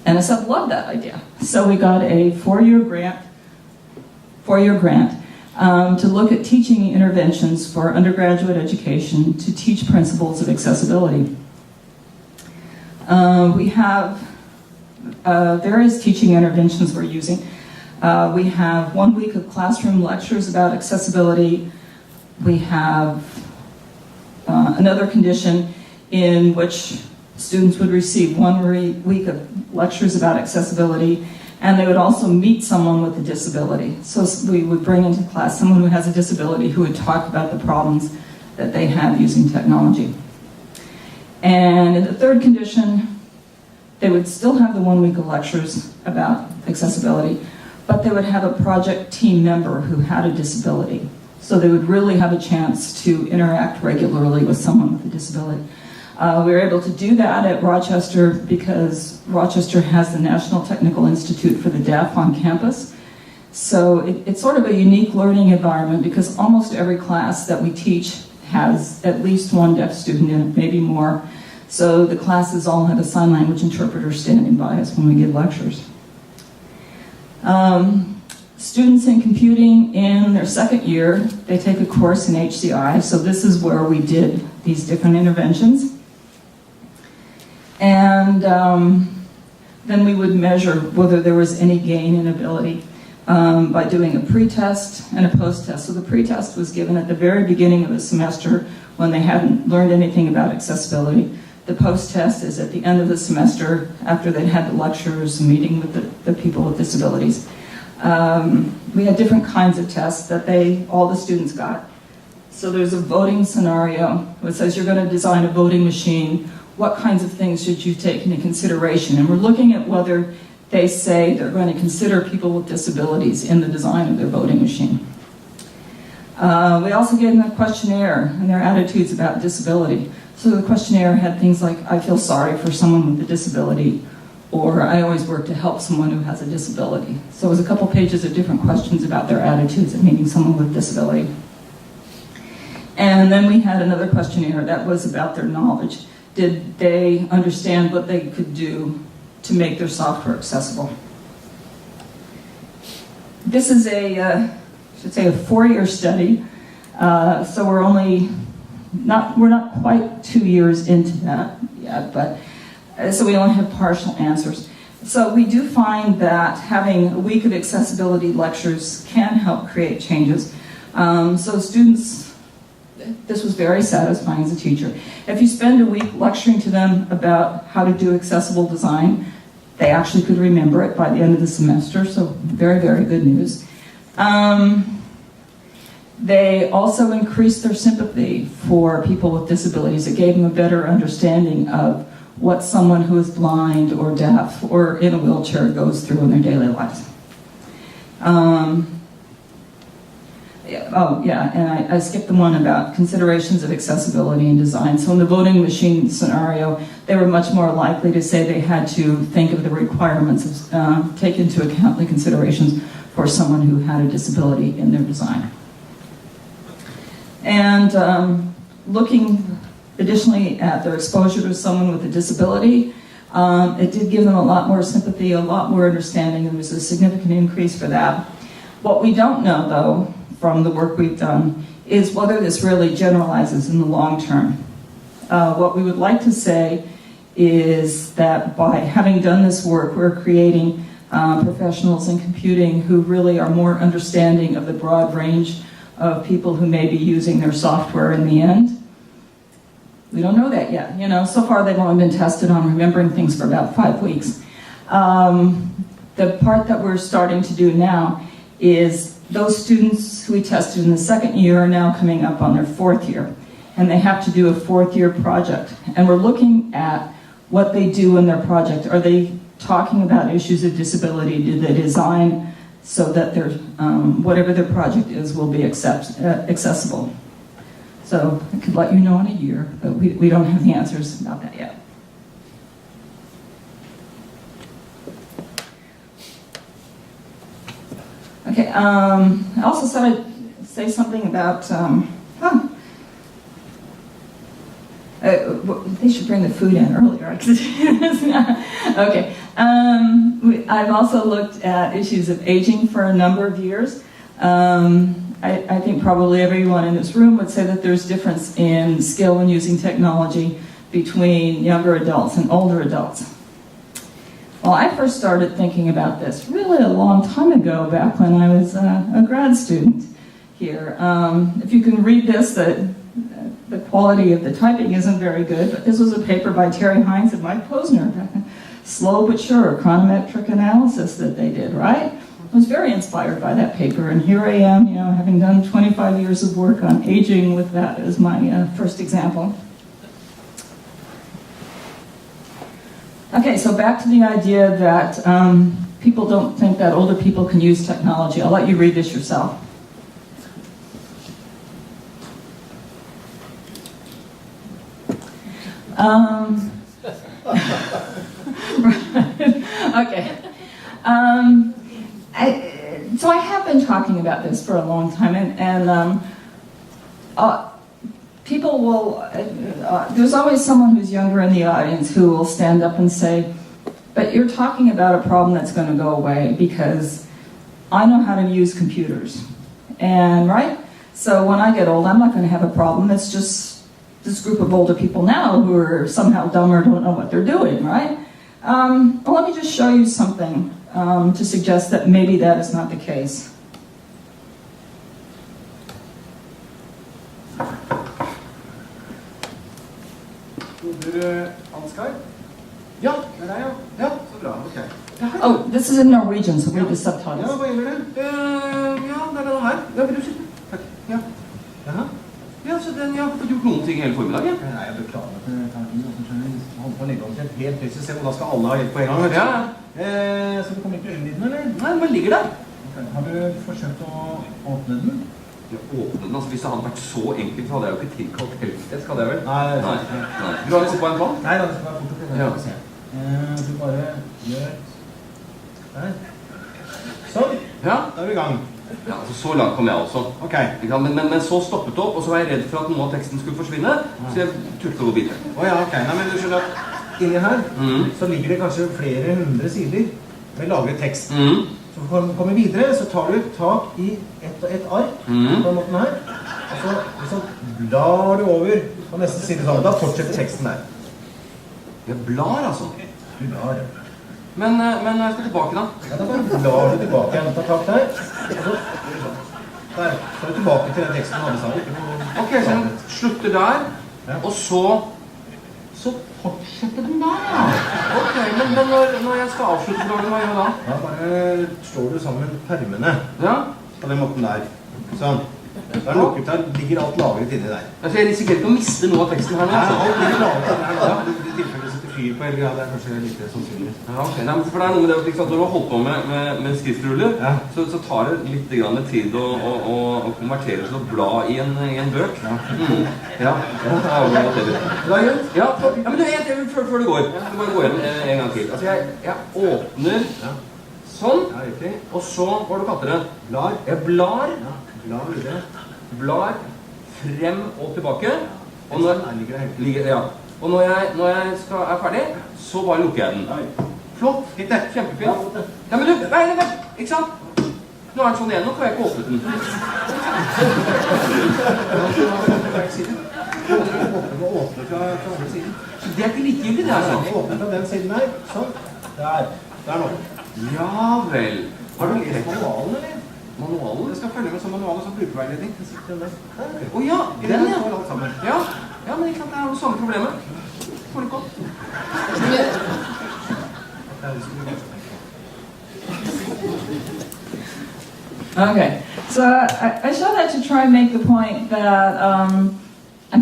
And I said, love that idea. So we got a four-year grant to look at teaching interventions for undergraduate education to teach principles of accessibility. We have various teaching interventions we're using. We have 1 week of classroom lectures about accessibility. We have another condition in which students would receive 1 week of lectures about accessibility, and they would also meet someone with a disability. So we would bring into class someone who has a disability who would talk about the problems that they have using technology. And in the third condition, they would still have the 1 week of lectures about accessibility, but they would have a project team member who had a disability. So they would really have a chance to interact regularly with someone with a disability. We were able to do that at Rochester because Rochester has the National Technical Institute for the Deaf on campus. So it's sort of a unique learning environment because almost every class that we teach has at least one deaf student in it, maybe more. So the classes all have a sign language interpreter standing by us when we give lectures. Students in computing in their second year, they take a course in HCI. So this is where we did these different interventions. And then we would measure whether there was any gain in ability by doing a pre-test and a post-test. So the pre-test was given at the very beginning of the semester when they hadn't learned anything about accessibility. The post-test is at the end of the semester after they'd had the lectures, meeting with the people with disabilities. We had different kinds of tests that all the students got. So there's a voting scenario that says you're going to design a voting machine. What kinds of things should you take into consideration? And we're looking at whether they say they're going to consider people with disabilities in the design of their voting machine. We also gave them a questionnaire and their attitudes about disability. So the questionnaire had things like, I feel sorry for someone with a disability, or I always work to help someone who has a disability. So it was a couple pages of different questions about their attitudes at meeting someone with disability. And then we had another questionnaire that was about their knowledge. Did they understand what they could do to make their software accessible? This is a 4-year study. So we're not quite 2 years into that yet, but so we only have partial answers. So we do find that having a week of accessibility lectures can help create changes. So students, this was very satisfying as a teacher. If you spend a week lecturing to them about how to do accessible design, they actually could remember it by the end of the semester, so very, very good news. They also increased their sympathy for people with disabilities. It gave them a better understanding of what someone who is blind or deaf or in a wheelchair goes through in their daily lives. And I skipped the one about considerations of accessibility and design. So in the voting machine scenario, they were much more likely to say they had to think of the requirements, take into account the considerations for someone who had a disability in their design. And looking additionally at their exposure to someone with a disability, it did give them a lot more sympathy, a lot more understanding. There was a significant increase for that. What we don't know, though, from the work we've done, is whether this really generalizes in the long term. What we would like to say is that by having done this work, we're creating professionals in computing who really are more understanding of the broad range of people who may be using their software in the end. We don't know that yet. So far they've only been tested on remembering things for about 5 weeks. The part that we're starting to do now is those students who we tested in the second year are now coming up on their 4th year, and they have to do a 4th year project. And we're looking at what they do in their project. Are they talking about issues of disability? Do they design so that their whatever their project is will be accessible? So I could let you know in a year, but we don't have the answers about that yet. Okay, I also said I'd say something about, they should bring the food in earlier. Okay, I've also looked at issues of aging for a number of years. I think probably everyone in this room would say that there's difference in skill in using technology between younger adults and older adults. Well, I first started thinking about this really a long time ago, back when I was a grad student here. If you can read this, the quality of the typing isn't very good, but this was a paper by Terry Hines and Mike Posner. Slow but sure chronometric analysis that they did, right? was very inspired by that paper, and here I am, having done 25 years of work on aging with that as my first example. Okay, so back to the idea that people don't think that older people can use technology. I'll let you read this yourself. Okay. So I have been talking about this for a long time, and people will, there's always someone who's younger in the audience who will stand up and say, but you're talking about a problem that's going to go away because I know how to use computers. And right? So when I get old, I'm not going to have a problem. It's just this group of older people now who are somehow dumb or don't know what they're doing, right? Well, let me just show you something to suggest that maybe that is not the case. Ansgar? Ja, det er deg, ja. Ja, så bra, ok. Oh, this is in Norwegian, so read the Ja, subtitles. hva gjelder det? Ja, det er denne her. Ja, vil du sitte? Takk. Ja. Jaha. Ja, så den, jeg har fått gjort noen ting hele formiddagen. Nei, jeg beklager at det tar tid. Jeg holder på å legge om til et helt nytt system, og da skal alle ha hjelp på en gang. Ja. Så du kommer ikke inn i den, eller? Nei, den bare ligger der. Okay. Har du forsøkt å åpne den? Ja, åpne den? Altså, hvis det hadde vært så enkelt, så hadde jeg jo ikke tilkalt helpdesk, hadde jeg vel? Nei. Du har lyst på en plan? Nei, det skal være fort. Ja. Du bare gjør der. Sånn. Ja, da er vi i gang. Ja, altså så langt kom jeg også. Ok. Men så stoppet det opp, og så var jeg redd for at noe av teksten skulle forsvinne, så jeg turte å gå videre. Ja, ok. Nei, men du skjønner at inni her, så ligger det kanskje flere hundre sider med lagret tekst. Så for å komme videre, så tar du tak i et ark på den måten her, og så blar du over på neste side sånn. Da fortsetter teksten der. Jeg blar, altså. Du blar, ja. Men jeg skal tilbake da. Ja, da bare blar du tilbake igjen. Ta tak der. Og så, der. Så er du tilbake til den teksten du hadde sammen. Ok, så den slutter der. Og så fortsetter den der, ja. Ok, men når jeg skal avslutte dagen, hva gjør jeg da? Ja, bare slår du sammen permene. Ja. På den måten der. Sånn. Der lukket der, ligger alt lagret inni der. Altså, jeg risikerer ikke å miste noe av teksten her nå. Nei, alt ligger lagret inni her da. Det tilfellet setter fyr på, eller ja, det er kanskje litt sannsynlig. Ja, ok. Nei, for det er noe med det, liksom, når du har holdt på med skriftruller, så tar det litt tid å konvertere til å bla i en bøk. Ja. Ja, men du, før du går, du bare gå gjennom en gang til. Altså, jeg åpner sånn, og så, hva du kaller det? Blar. Jeg blar. Blar frem og tilbake. Og når jeg er ferdig, så bare lukker jeg den. Flott, kjempefint. Ja, men du, vent, ikke sant? Nå er den sånn igjen, nå får jeg ikke åpnet den. Det er ikke likegyldig, det er sånn. Åpne fra den siden her, sånn. Der nå. Ja vel. Har du lest manualen, eller? Manualen? Jeg skal følge med som manualen som brukerveiledning. Åja, den ja. Ja, men ikke sant, det er jo det samme problemet. Får det godt. Okay, so I show that to try and make the point that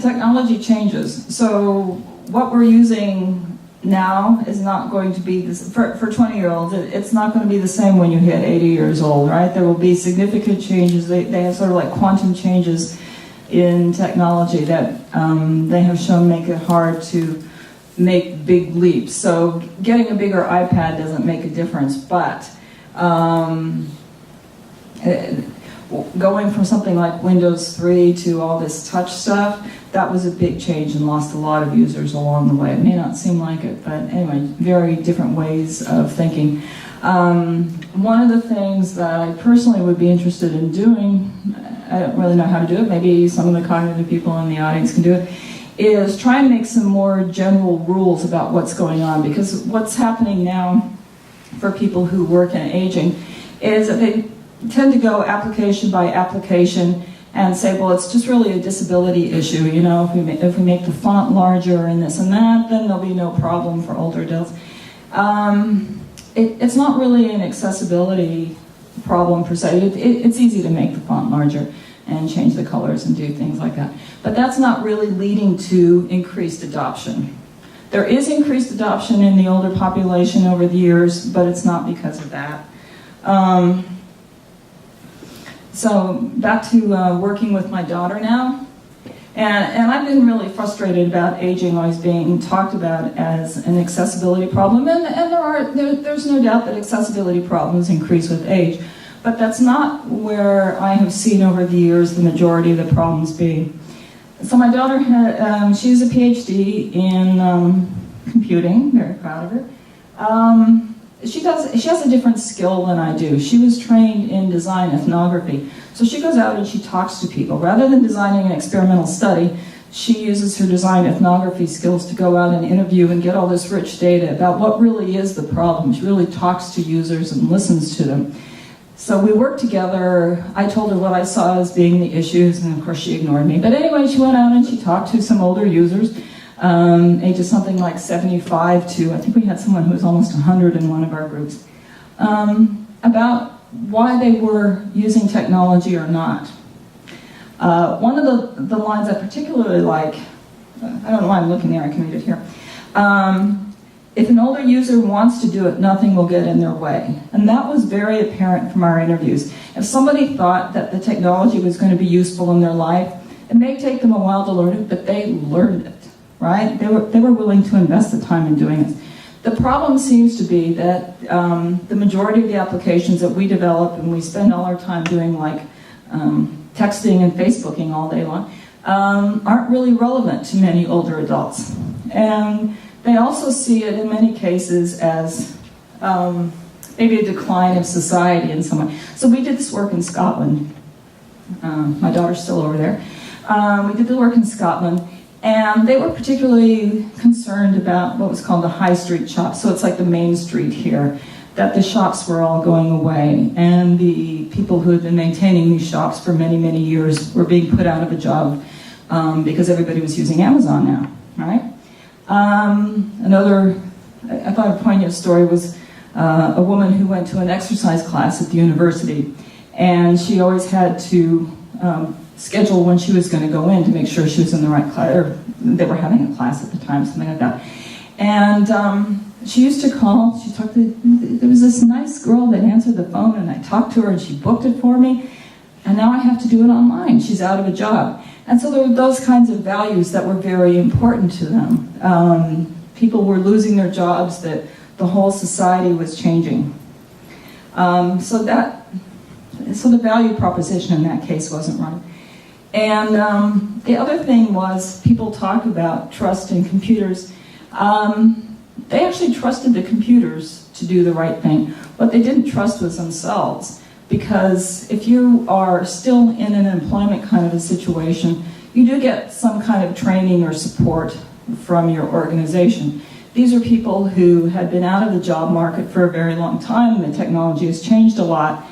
technology changes. So what we're using now is not going to be this for 20-year-olds. It's not going to be the same when you hit 80 years old, right? There will be significant changes. They have sort of like quantum changes in technology that they have shown make it hard to make big leaps. So getting a bigger iPad doesn't make a difference, but going from something like Windows 3 to all this touch stuff, that was a big change and lost a lot of users along the way. It may not seem like it, but anyway, very different ways of thinking. One of the things that I personally would be interested in doing, I don't really know how to do it, maybe some of the cognitive people in the audience can do it, is try and make some more general rules about what's going on, because what's happening now for people who work in aging is that they tend to go application by application and say, well, it's just really a disability issue. You know, if we make the font larger and this and that, then there'll be no problem for older adults. It's not really an accessibility problem per se. It's easy to make the font larger and change the colors and do things like that. But that's not really leading to increased adoption. There is increased adoption in the older population over the years, but it's not because of that. So back to working with my daughter now. And I've been really frustrated about aging always being talked about as an accessibility problem. And there's no doubt that accessibility problems increase with age. But that's not where I have seen over the years the majority of the problems being. So my daughter, she has a PhD in computing, very proud of her. She has a different skill than I do. She was trained in design ethnography. So she goes out and she talks to people. Rather than designing an experimental study, she uses her design ethnography skills to go out and interview and get all this rich data about what really is the problem. She really talks to users and listens to them. So we worked together. I told her what I saw as being the issues, and of course she ignored me. But anyway, she went out and she talked to some older users, ages something like 75 to, I think we had someone who was almost 100 in one of our groups, about why they were using technology or not. One of the lines I particularly like, I don't know why I'm looking there, I can read it here. If an older user wants to do it, nothing will get in their way. And that was very apparent from our interviews. If somebody thought that the technology was going to be useful in their life, it may take them a while to learn it, but they learned it, right? They were willing to invest the time in doing it. The problem seems to be that the majority of the applications that we develop and we spend all our time doing, like texting and Facebooking all day long, aren't really relevant to many older adults. And they also see it in many cases as maybe a decline of society in some way. So we did this work in Scotland. My daughter's still over there. We did the work in Scotland, and they were particularly concerned about what was called the high street shops. So it's like the main street here, that the shops were all going away, and the people who had been maintaining these shops for many, many years were being put out of a job because everybody was using Amazon now, right? Another, I thought a poignant story was a woman who went to an exercise class at the university, and she always had to schedule when she was going to go in to make sure she was in the right class, or they were having a class at the time, something like that. And she used to call, there was this nice girl that answered the phone, and I talked to her and she booked it for me, and now I have to do it online. She's out of a job. And so there were those kinds of values that were very important to them. People were losing their jobs, that the whole society was changing. So the value proposition in that case wasn't right. And the other thing was, people talk about trust in computers. They actually trusted the computers to do the right thing. What they didn't trust was themselves. Because if you are still in an employment kind of a situation, you do get some kind of training or support from your organization. These are people who had been out of the job market for a very long time. The technology has changed a lot,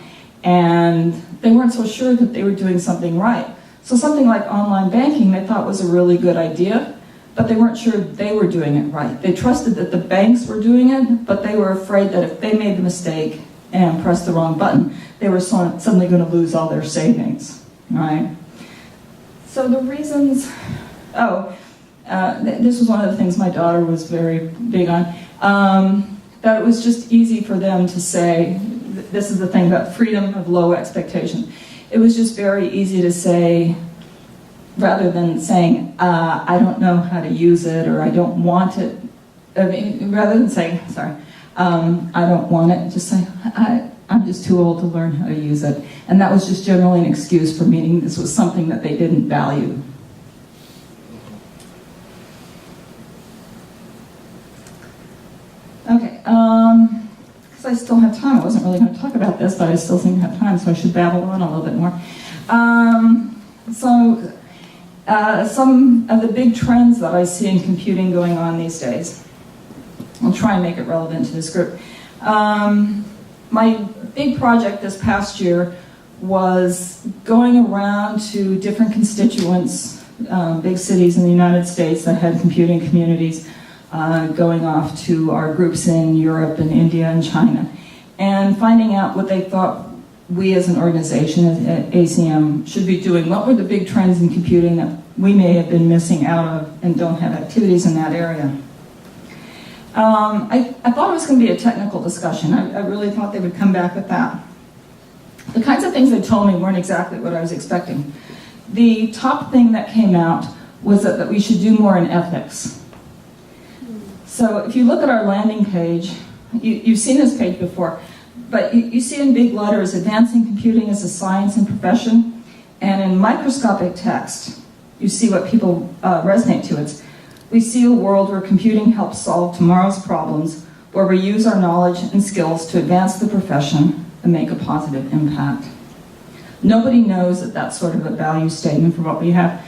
and they weren't so sure that they were doing something right. So something like online banking they thought was a really good idea, but they weren't sure they were doing it right. They trusted that the banks were doing it, but they were afraid that if they made the mistake and pressed the wrong button, they were suddenly going to lose all their savings, right? So the reasons, this was one of the things my daughter was very big on, that it was just easy for them to say, this is the thing about freedom of low expectation. It was just very easy to say, rather than saying, I don't know how to use it, or I don't want it, rather than saying, I don't want it, just say, I'm just too old to learn how to use it. And that was just generally an excuse for meaning this was something that they didn't value. Okay, because I still have time. I wasn't really going to talk about this, but I still seem to have time, so I should babble on a little bit more. Some of the big trends that I see in computing going on these days. I'll try and make it relevant to this group. My big project this past year was going around to different constituents, big cities in the United States that had computing communities, going off to our groups in Europe and India and China, and finding out what they thought we as an organization at ACM should be doing. What were the big trends in computing that we may have been missing out of and don't have activities in that area? I thought it was going to be a technical discussion. I really thought they would come back with that. The kinds of things they told me weren't exactly what I was expecting. The top thing that came out was that we should do more in ethics. So if you look at our landing page, you've seen this page before, but you see in big letters, advancing computing as a science and profession, and in microscopic text, you see what people resonate to. It's, we see a world where computing helps solve tomorrow's problems, where we use our knowledge and skills to advance the profession and make a positive impact. Nobody knows that that's sort of a value statement for what we have.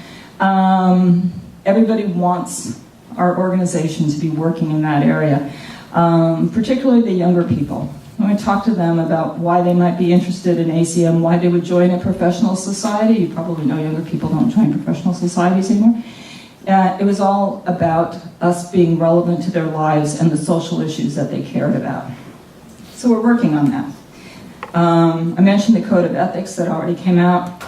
Everybody wants our organization to be working in that area, particularly the younger people. When we talk to them about why they might be interested in ACM, why they would join a professional society, you probably know younger people don't join professional societies anymore. It was all about us being relevant to their lives and the social issues that they cared about. So we're working on that. I mentioned the Code of Ethics that already came out.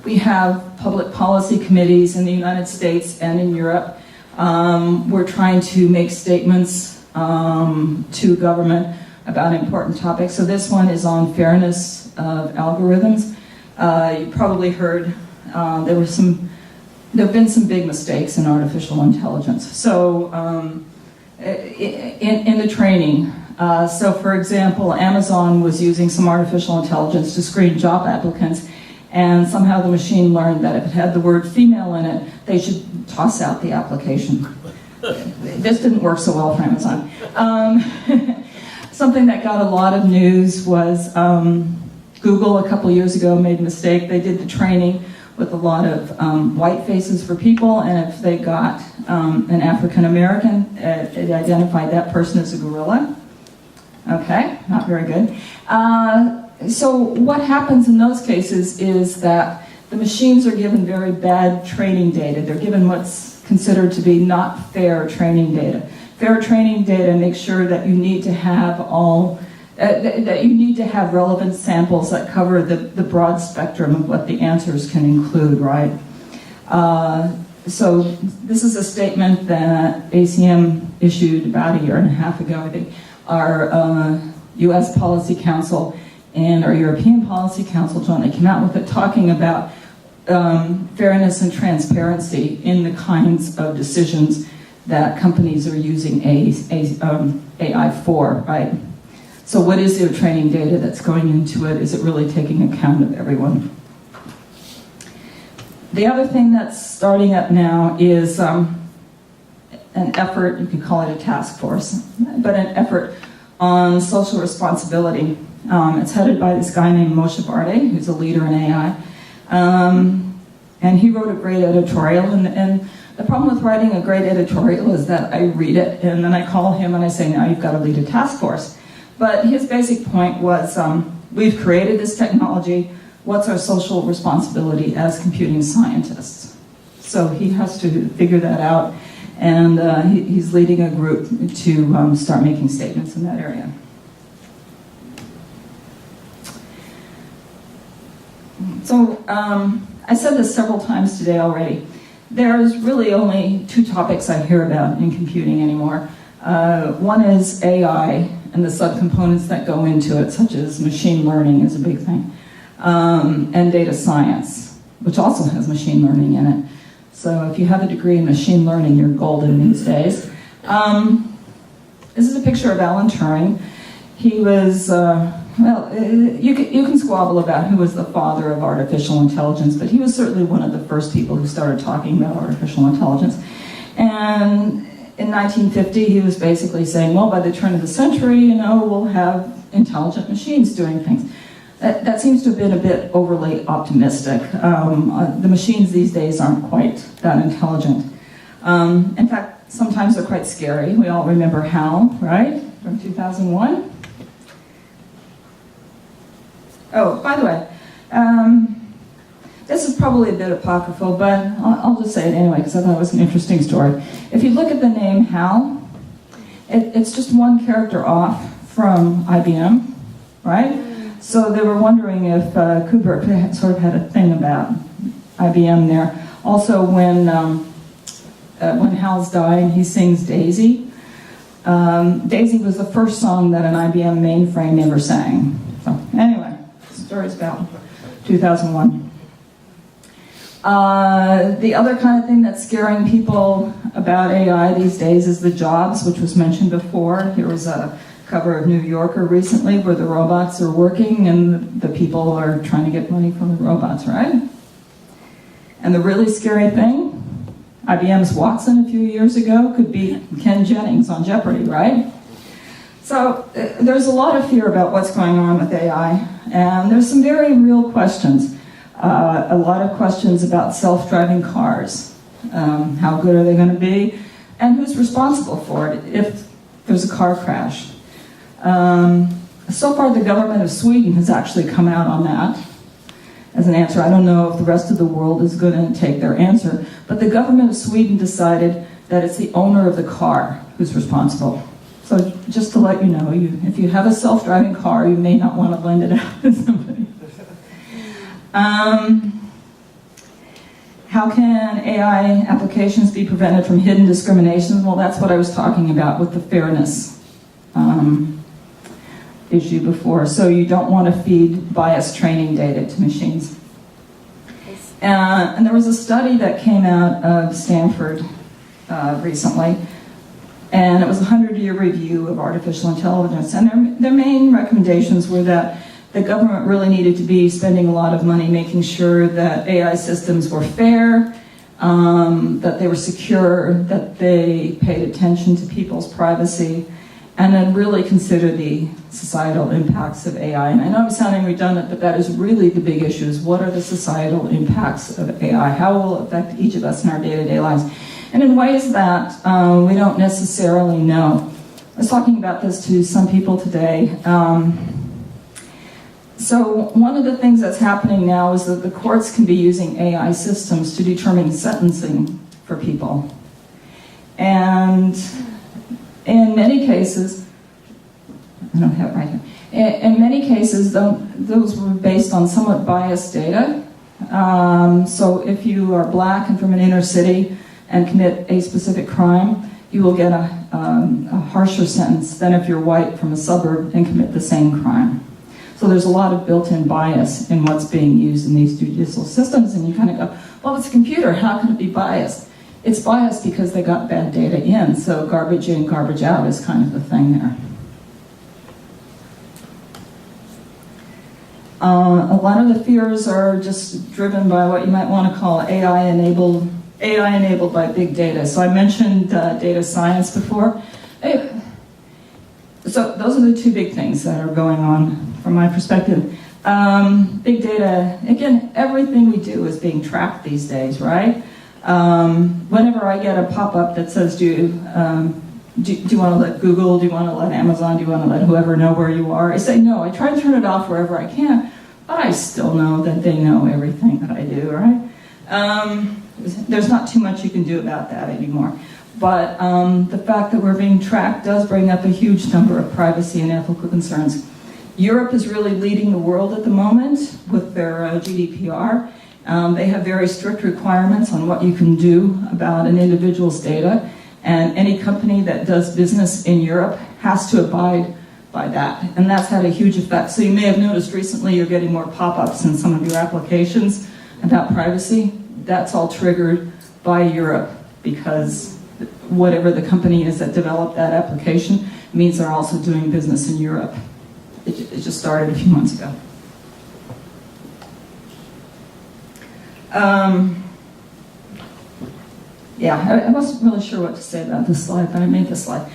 We have public policy committees in the United States and in Europe. We're trying to make statements to government about important topics. So this one is on fairness of algorithms. You probably heard there have been some big mistakes in artificial intelligence. So in the training, so for example, Amazon was using some artificial intelligence to screen job applicants, and somehow the machine learned that if it had the word female in it, they should toss out the application. This didn't work so well for Amazon. Something that got a lot of news was Google a couple years ago made a mistake. They did the training with a lot of white faces for people, and if they got an African American, it identified that person as a gorilla. Okay, not very good. So what happens in those cases is that the machines are given very bad training data. They're given what's considered to be not fair training data. Fair training data makes sure that you need to have relevant samples that cover the broad spectrum of what the answers can include, right? So this is a statement that ACM issued about a year and a half ago, I think. Our US Policy Council and our European Policy Council jointly came out with it, talking about fairness and transparency in the kinds of decisions that companies are using AI for, right? So what is their training data that's going into it? Is it really taking account of everyone? The other thing that's starting up now is an effort, you could call it a task force, but an effort on social responsibility. It's headed by this guy named Moshe Barde, who's a leader in AI. And he wrote a great editorial, and the problem with writing a great editorial is that I read it, and then I call him and I say, now you've got to lead a task force. But his basic point was, we've created this technology, what's our social responsibility as computing scientists? So he has to figure that out, and he's leading a group to start making statements in that area. So I said this several times today already. There's really only two topics I hear about in computing anymore. One is AI and the subcomponents that go into it, such as machine learning is a big thing, and data science, which also has machine learning in it. So if you have a degree in machine learning, you're golden these days. This is a picture of Alan Turing. He was, you can squabble about who was the father of artificial intelligence, but he was certainly one of the first people who started talking about artificial intelligence. And in 1950, he was basically saying, well, by the turn of the century, we'll have intelligent machines doing things. That seems to have been a bit overly optimistic. The machines these days aren't quite that intelligent. In fact, sometimes they're quite scary. We all remember HAL, right, from 2001? Oh, by the way, this is probably a bit apocryphal, but I'll just say it anyway because I thought it was an interesting story. If you look at the name HAL, it's just one character off from IBM, right? So they were wondering if Kubrick sort of had a thing about IBM there. Also, when Hal's dying, he sings Daisy. Daisy was the first song that an IBM mainframe ever sang. So anyway, story's about 2001. The other kind of thing that's scaring people about AI these days is the jobs, which was mentioned before. Here was a cover of New Yorker recently where the robots are working and the people are trying to get money from the robots, right? And the really scary thing, IBM's Watson a few years ago could beat Ken Jennings on Jeopardy, right? So there's a lot of fear about what's going on with AI, and there's some very real questions. A lot of questions about self-driving cars. How good are they going to be? And who's responsible for it if there's a car crash? So far, the government of Sweden has actually come out on that as an answer. I don't know if the rest of the world is going to take their answer, but the government of Sweden decided that it's the owner of the car who's responsible. So just to let you know, if you have a self-driving car, you may not want to lend it out to somebody. How can AI applications be prevented from hidden discrimination? Well, that's what I was talking about with the fairness issue before. So you don't want to feed biased training data to machines. And there was a study that came out of Stanford recently, and it was a 100-year review of artificial intelligence. And their main recommendations were that the government really needed to be spending a lot of money making sure that AI systems were fair, that they were secure, that they paid attention to people's privacy, and then really consider the societal impacts of AI. And I know I'm sounding redundant, but that is really the big issue, is what are the societal impacts of AI? How will it affect each of us in our day-to-day lives? And in ways that we don't necessarily know. I was talking about this to some people today. So one of the things that's happening now is that the courts can be using AI systems to determine sentencing for people. And in many cases, I don't have it right here. In many cases, those were based on somewhat biased data. So if you are black and from an inner city and commit a specific crime, you will get a harsher sentence than if you're white from a suburb and commit the same crime. So there's a lot of built-in bias in what's being used in these judicial systems, and you kind of go, well, it's a computer, how can it be biased? It's biased because they got bad data in, so garbage in, garbage out is kind of the thing there. A lot of the fears are just driven by what you might want to call AI enabled by big data. So I mentioned data science before. So those are the two big things that are going on from my perspective. Big data, again, everything we do is being tracked these days, right? Whenever I get a pop-up that says, do you want to let Google, do you want to let Amazon, do you want to let whoever know where you are? I say no. I try to turn it off wherever I can, but I still know that they know everything that I do, right? There's not too much you can do about that anymore. But the fact that we're being tracked does bring up a huge number of privacy and ethical concerns. Europe is really leading the world at the moment with their GDPR. They have very strict requirements on what you can do about an individual's data, and any company that does business in Europe has to abide by that, and that's had a huge effect. So you may have noticed recently you're getting more pop-ups in some of your applications about privacy. That's all triggered by Europe, because whatever the company is that developed that application means they're also doing business in Europe. It just started a few months ago. Yeah, I wasn't really sure what to say about this slide, but I made this slide.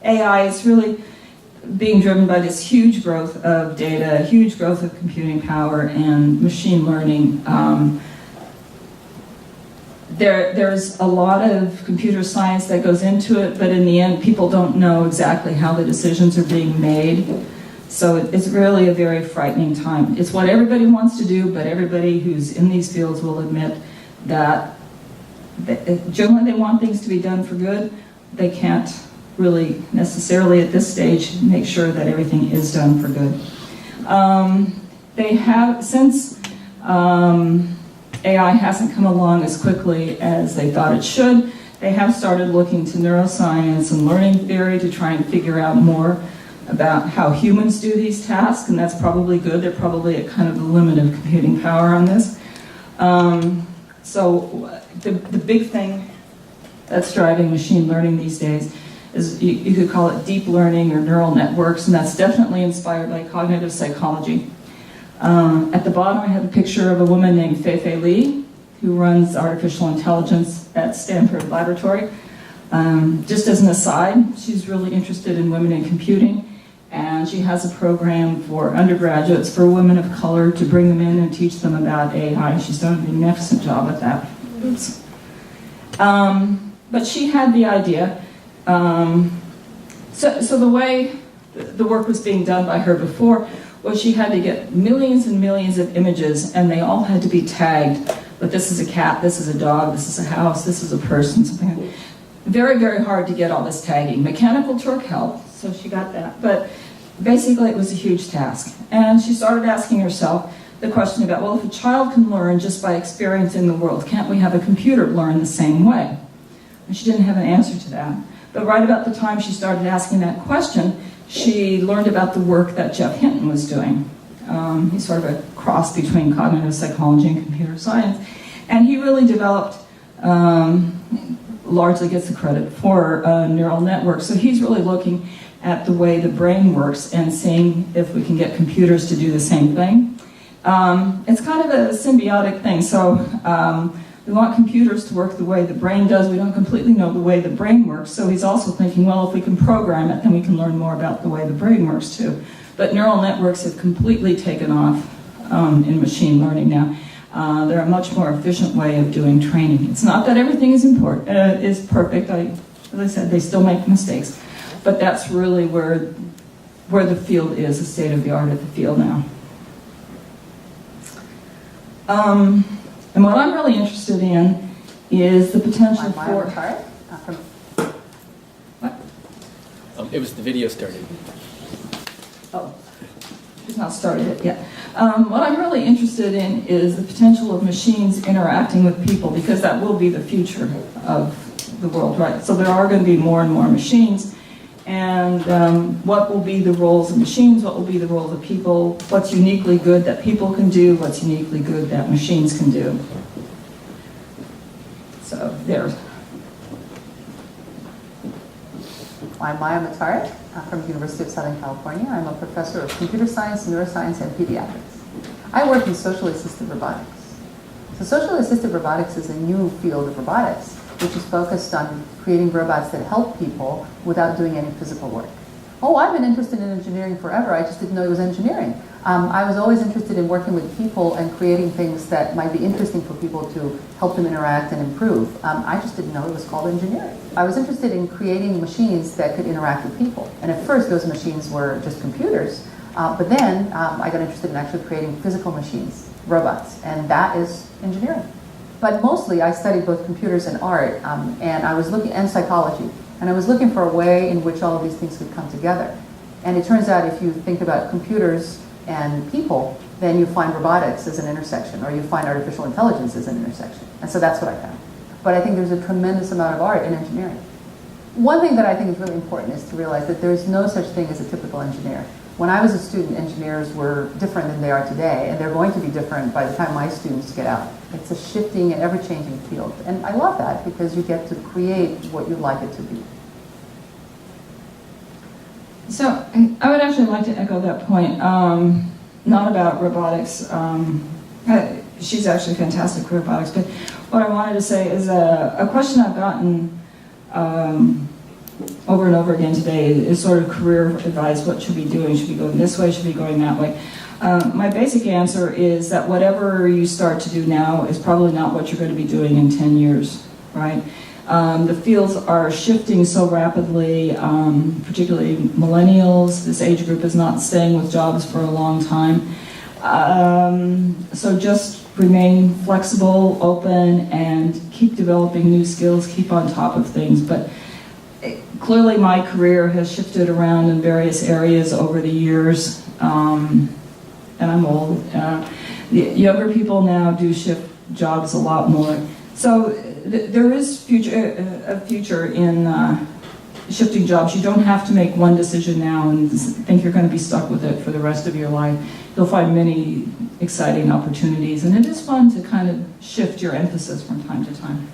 AI is really being driven by this huge growth of data, huge growth of computing power and machine learning. There's a lot of computer science that goes into it, but in the end, people don't know exactly how the decisions are being made. So it's really a very frightening time. It's what everybody wants to do, but everybody who's in these fields will admit that generally they want things to be done for good. They can't really necessarily at this stage make sure that everything is done for good. They have, since AI hasn't come along as quickly as they thought it should, they have started looking to neuroscience and learning theory to try and figure out more about how humans do these tasks, and that's probably good. They're probably at kind of the limit of computing power on this. So the big thing that's driving machine learning these days is, you could call it deep learning or neural networks, and that's definitely inspired by cognitive psychology. At the bottom I have a picture of a woman named Fei Li, who runs artificial intelligence at Stanford Laboratory. Just as an aside, she's really interested in women in computing, and she has a program for undergraduates for women of color to bring them in and teach them about AI. She's done a magnificent job at that. Oops. But she had the idea. So the way the work was being done by her before was she had to get millions and millions of images, and they all had to be tagged. But this is a cat, this is a dog, this is a house, this is a person, something like that. Very, very hard to get all this tagging. Mechanical Turk helped, so she got that. But basically it was a huge task. And she started asking herself the question about, well, if a child can learn just by experiencing the world, can't we have a computer learn the same way? And she didn't have an answer to that. But right about the time she started asking that question, she learned about the work that Jeff Hinton was doing. He's sort of a cross between cognitive psychology and computer science. And he really developed, largely gets the credit for neural networks. So he's really looking at the way the brain works and seeing if we can get computers to do the same thing. It's kind of a symbiotic thing. So we want computers to work the way the brain does. We don't completely know the way the brain works. So he's also thinking, well, if we can program it, then we can learn more about the way the brain works too. But neural networks have completely taken off in machine learning now. They're a much more efficient way of doing training. It's not that everything is perfect. As I said, they still make mistakes. But that's really where the field is, the state of the art of the field now. And what I'm really interested in is the potential for... What? It was the video started. Oh, she's not started it yet. What I'm really interested in is the potential of machines interacting with people, because that will be the future of the world, right? So there are going to be more and more machines, and what will be the roles of machines, what will be the roles of people, what's uniquely good that people can do, what's uniquely good that machines can do. So there's... I'm Maya Matari from the University of Southern California. I'm a professor of computer science, neuroscience, and pediatrics. I work in socially assisted robotics. So socially assisted robotics is a new field of robotics, which is focused on creating robots that help people without doing any physical work. Oh, I've been interested in engineering forever. I just didn't know it was engineering. I was always interested in working with people and creating things that might be interesting for people to help them interact and improve. I just didn't know it was called engineering. I was interested in creating machines that could interact with people. And at first, those machines were just computers. But then I got interested in actually creating physical machines, robots. And that is engineering. But mostly, I studied both computers and art, and I was looking, and psychology. And I was looking for a way in which all of these things could come together. And it turns out if you think about computers and people, then you find robotics as an intersection, or you find artificial intelligence as an intersection. And so that's what I found. But I think there's a tremendous amount of art in engineering. One thing that I think is really important is to realize that there's no such thing as a typical engineer. When I was a student, engineers were different than they are today, and they're going to be different by the time my students get out. It's a shifting and ever-changing field. And I love that, because you get to create what you'd like it to be. So I would actually like to echo that point, not about robotics. She's actually fantastic for robotics, but what I wanted to say is a question I've gotten over and over again today is sort of career advice. What should we be doing? Should we go this way? Should we be going that way? My basic answer is that whatever you start to do now is probably not what you're going to be doing in 10 years, right? The fields are shifting so rapidly, particularly millennials. This age group is not staying with jobs for a long time. So just remain flexible, open, and keep developing new skills, keep on top of things. But clearly my career has shifted around in various areas over the years, and I'm old. The younger people now do shift jobs a lot more. So there is a future in shifting jobs. You don't have to make one decision now and think you're going to be stuck with it for the rest of your life. You'll find many exciting opportunities, and it is fun to kind of shift your emphasis from time to time.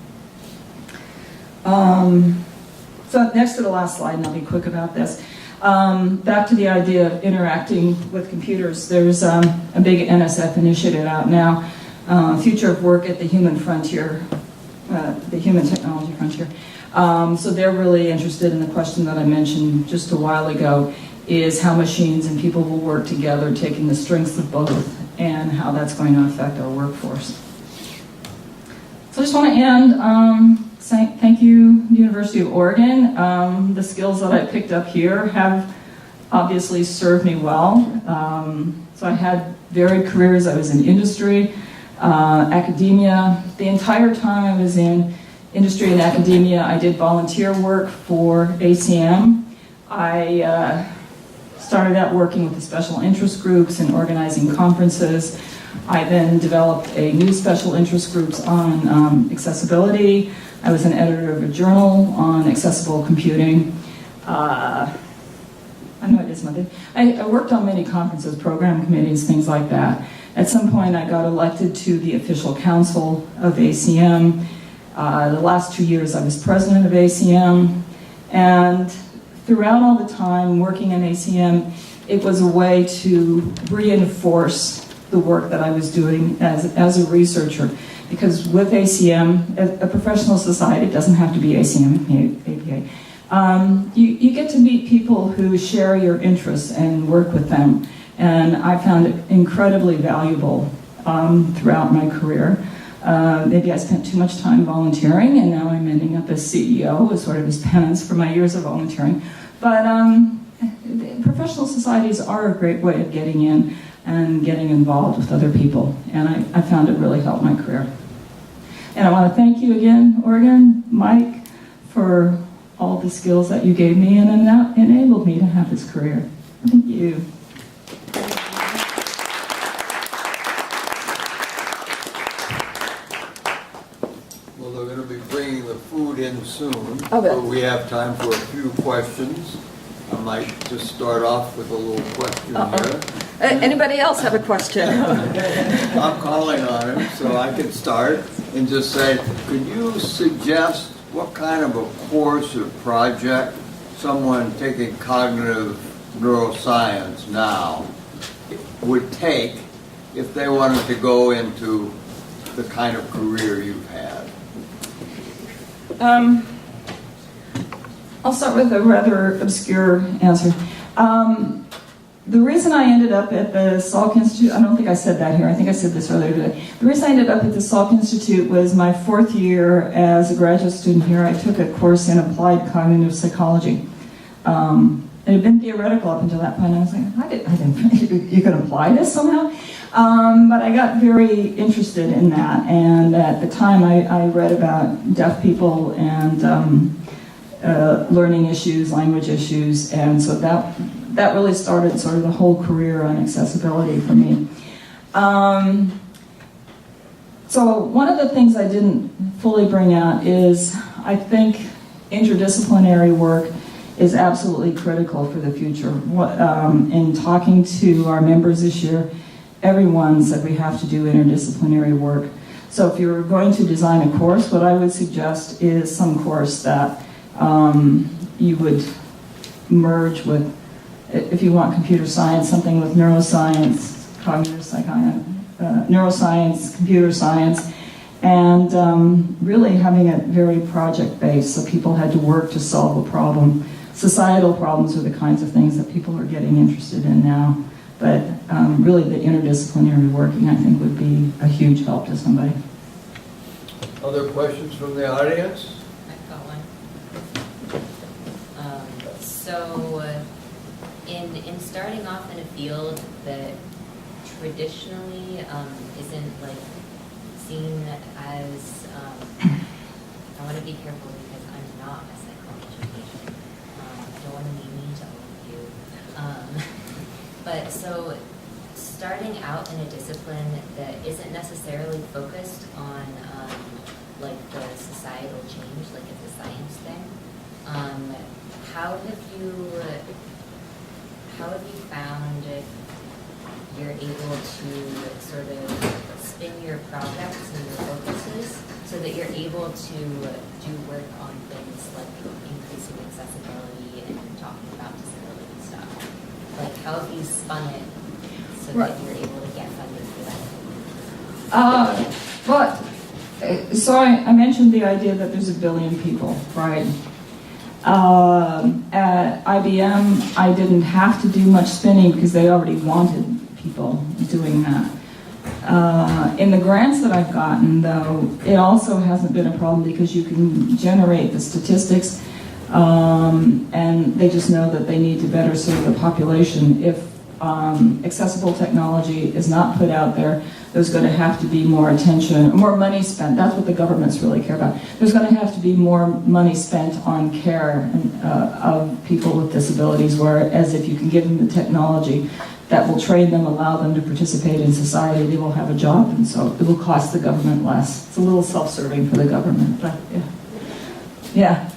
So next to the last slide, and I'll be quick about this. Back to the idea of interacting with computers. There's a big NSF initiative out now, Future of Work at the Human Frontier, the Human Technology Frontier. So they're really interested in the question that I mentioned just a while ago, is how machines and people will work together, taking the strengths of both, and how that's going to affect our workforce. So I just want to end saying thank you, University of Oregon. The skills that I picked up here have obviously served me well. So I had varied careers. I was in industry, academia. The entire time I was in industry and academia, I did volunteer work for ACM. I started out working with the special interest groups and organizing conferences. I then developed a new special interest groups on accessibility. I was an editor of a journal on accessible computing. I know I did something. I worked on many conferences, program committees, things like that. At some point, I got elected to the official council of ACM. The last 2 years, I was president of ACM. And throughout all the time working in ACM, it was a way to reinforce the work that I was doing as a researcher. Because with ACM, a professional society, it doesn't have to be ACM, APA, you get to meet people who share your interests and work with them. And I found it incredibly valuable throughout my career. Maybe I spent too much time volunteering, and now I'm ending up as CEO, as sort of as penance for my years of volunteering. But professional societies are a great way of getting in and getting involved with other people. And I found it really helped my career. And I want to thank you again, Oregon, Mike, for all the skills that you gave me and enabled me to have this career. Thank you. Well, they're going to be bringing the food in soon. Oh, good. So we have time for a few questions. I might just start off with a little question here. Anybody else have a question? I'm calling on him, so I can start and just say, could you suggest what kind of a course or project someone taking cognitive neuroscience now would take if they wanted to go into the kind of career you've had? I'll start with a rather obscure answer. The reason I ended up at the Salk Institute, I don't think I said that here, I think I said this earlier today. The reason I ended up at the Salk Institute was my 4th year as a graduate student here. I took a course in applied cognitive psychology. It had been theoretical up until that point. I was like, I didn't you could apply this somehow? But I got very interested in that. And at the time, I read about deaf people and learning issues, language issues. And so that really started sort of the whole career on accessibility for me. So one of the things I didn't fully bring out is I think interdisciplinary work is absolutely critical for the future. In talking to our members this year, everyone said we have to do interdisciplinary work. So if you're going to design a course, what I would suggest is some course that you would merge with, if you want computer science, something with neuroscience, cognitive psychology, neuroscience, computer science, and really having it very project-based, so people had to work to solve a problem. Societal problems are the kinds of things that people are getting interested in now, but really the interdisciplinary working, I think, would be a huge help to somebody. Other questions from the audience? I've got one. In starting off in a field that traditionally isn't like seen as, I want to be careful because I'm not a psychology patient, so starting out in a discipline that isn't necessarily focused on like the societal change, like it's a science thing, how have you found you're able to sort of spin your projects and your focuses so that you're able to do work on things like increasing accessibility and talking about disability stuff? Like, how have you spun it so that you're able to get funded for that? So I mentioned the idea that there's 1 billion people, right? At IBM, I didn't have to do much spinning because they already wanted people doing that. In the grants that I've gotten, though, it also hasn't been a problem because you can generate the statistics, and they just know that they need to better serve the population. If accessible technology is not put out there, there's going to have to be more attention, more money spent. That's what the governments really care about. There's going to have to be more money spent on care of people with disabilities, whereas if you can give them the technology that will train them, allow them to participate in society, they will have a job, and so it will cost the government less. It's a little self-serving for the government, but yeah. Yeah.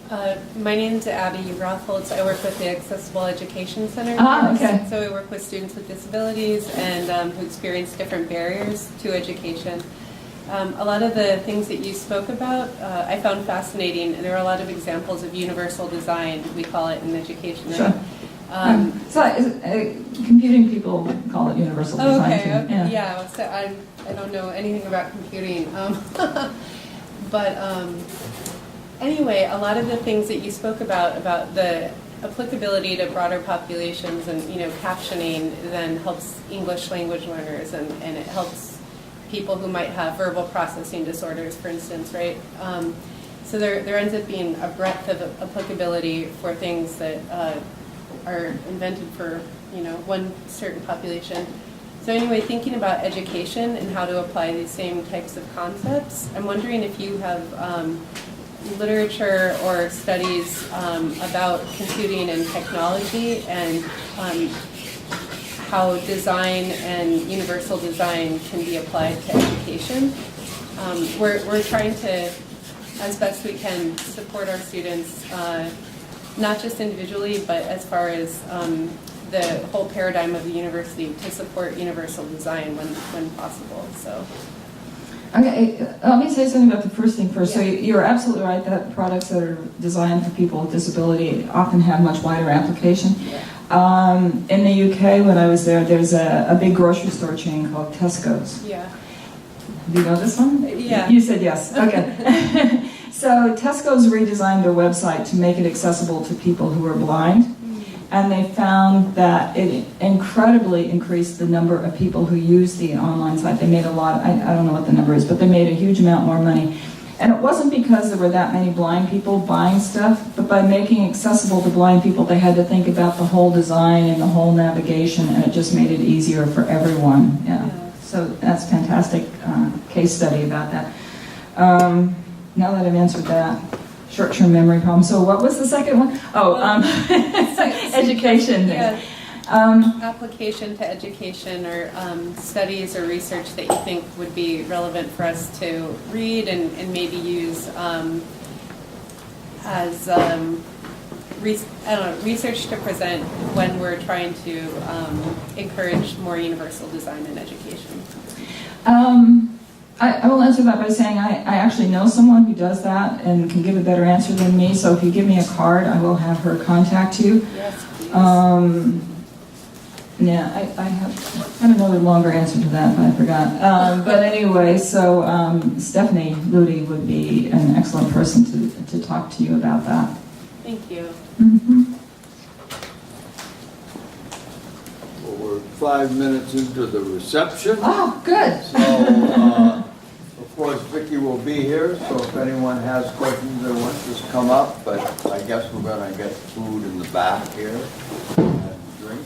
Hi, my name's Abby Rothholtz. I work with the Accessible Education Center. Okay. So we work with students with disabilities and who experience different barriers to education. A lot of the things that you spoke about I found fascinating, and there are a lot of examples of universal design, we call it in education. Sure. Computing people call it universal design. Okay. Yeah. So I don't know anything about computing, but anyway, a lot of the things that you spoke about the applicability to broader populations and captioning then helps English language learners and it helps people who might have verbal processing disorders, for instance, right? So there ends up being a breadth of applicability for things that are invented for one certain population. So anyway, thinking about education and how to apply these same types of concepts, I'm wondering if you have literature or studies about computing and technology and how design and universal design can be applied to education. We're trying to, as best we can, support our students, not just individually, but as far as the whole paradigm of the university to support universal design when possible. So. Okay, let me say something about the first thing first. Yeah. So you're absolutely right that products that are designed for people with disability often have much wider application. Yeah. In the UK, when I was there, there's a big grocery store chain called Tesco's. Yeah. Do you know this one? Yeah. You said yes. Okay. So Tesco's redesigned their website to make it accessible to people who are blind. And they found that it incredibly increased the number of people who use the online site. They made a lot, I don't know what the number is, but they made a huge amount more money. And it wasn't because there were that many blind people buying stuff, but by making it accessible to blind people, they had to think about the whole design and the whole navigation, and it just made it easier for everyone. Yeah. So that's a fantastic case study about that. Now that I've answered that. Short-term memory problem. So what was the second one? Education. Yeah. Application to education or studies or research that you think would be relevant for us to read and maybe use as research to present when we're trying to encourage more universal design in education. I will answer that by saying I actually know someone who does that and can give a better answer than me. So if you give me a card, I will have her contact you. Yes, please. Yeah, I had another longer answer to that, but I forgot. But anyway, so Stephanie Ludi would be an excellent person to talk to you about that. Thank you. Mm-hmm. Well, we're 5 minutes into the reception. Oh, good. So, of course, Vicki will be here, so if anyone has questions they want, just come up. But I guess we're going to get food in the back here and drink.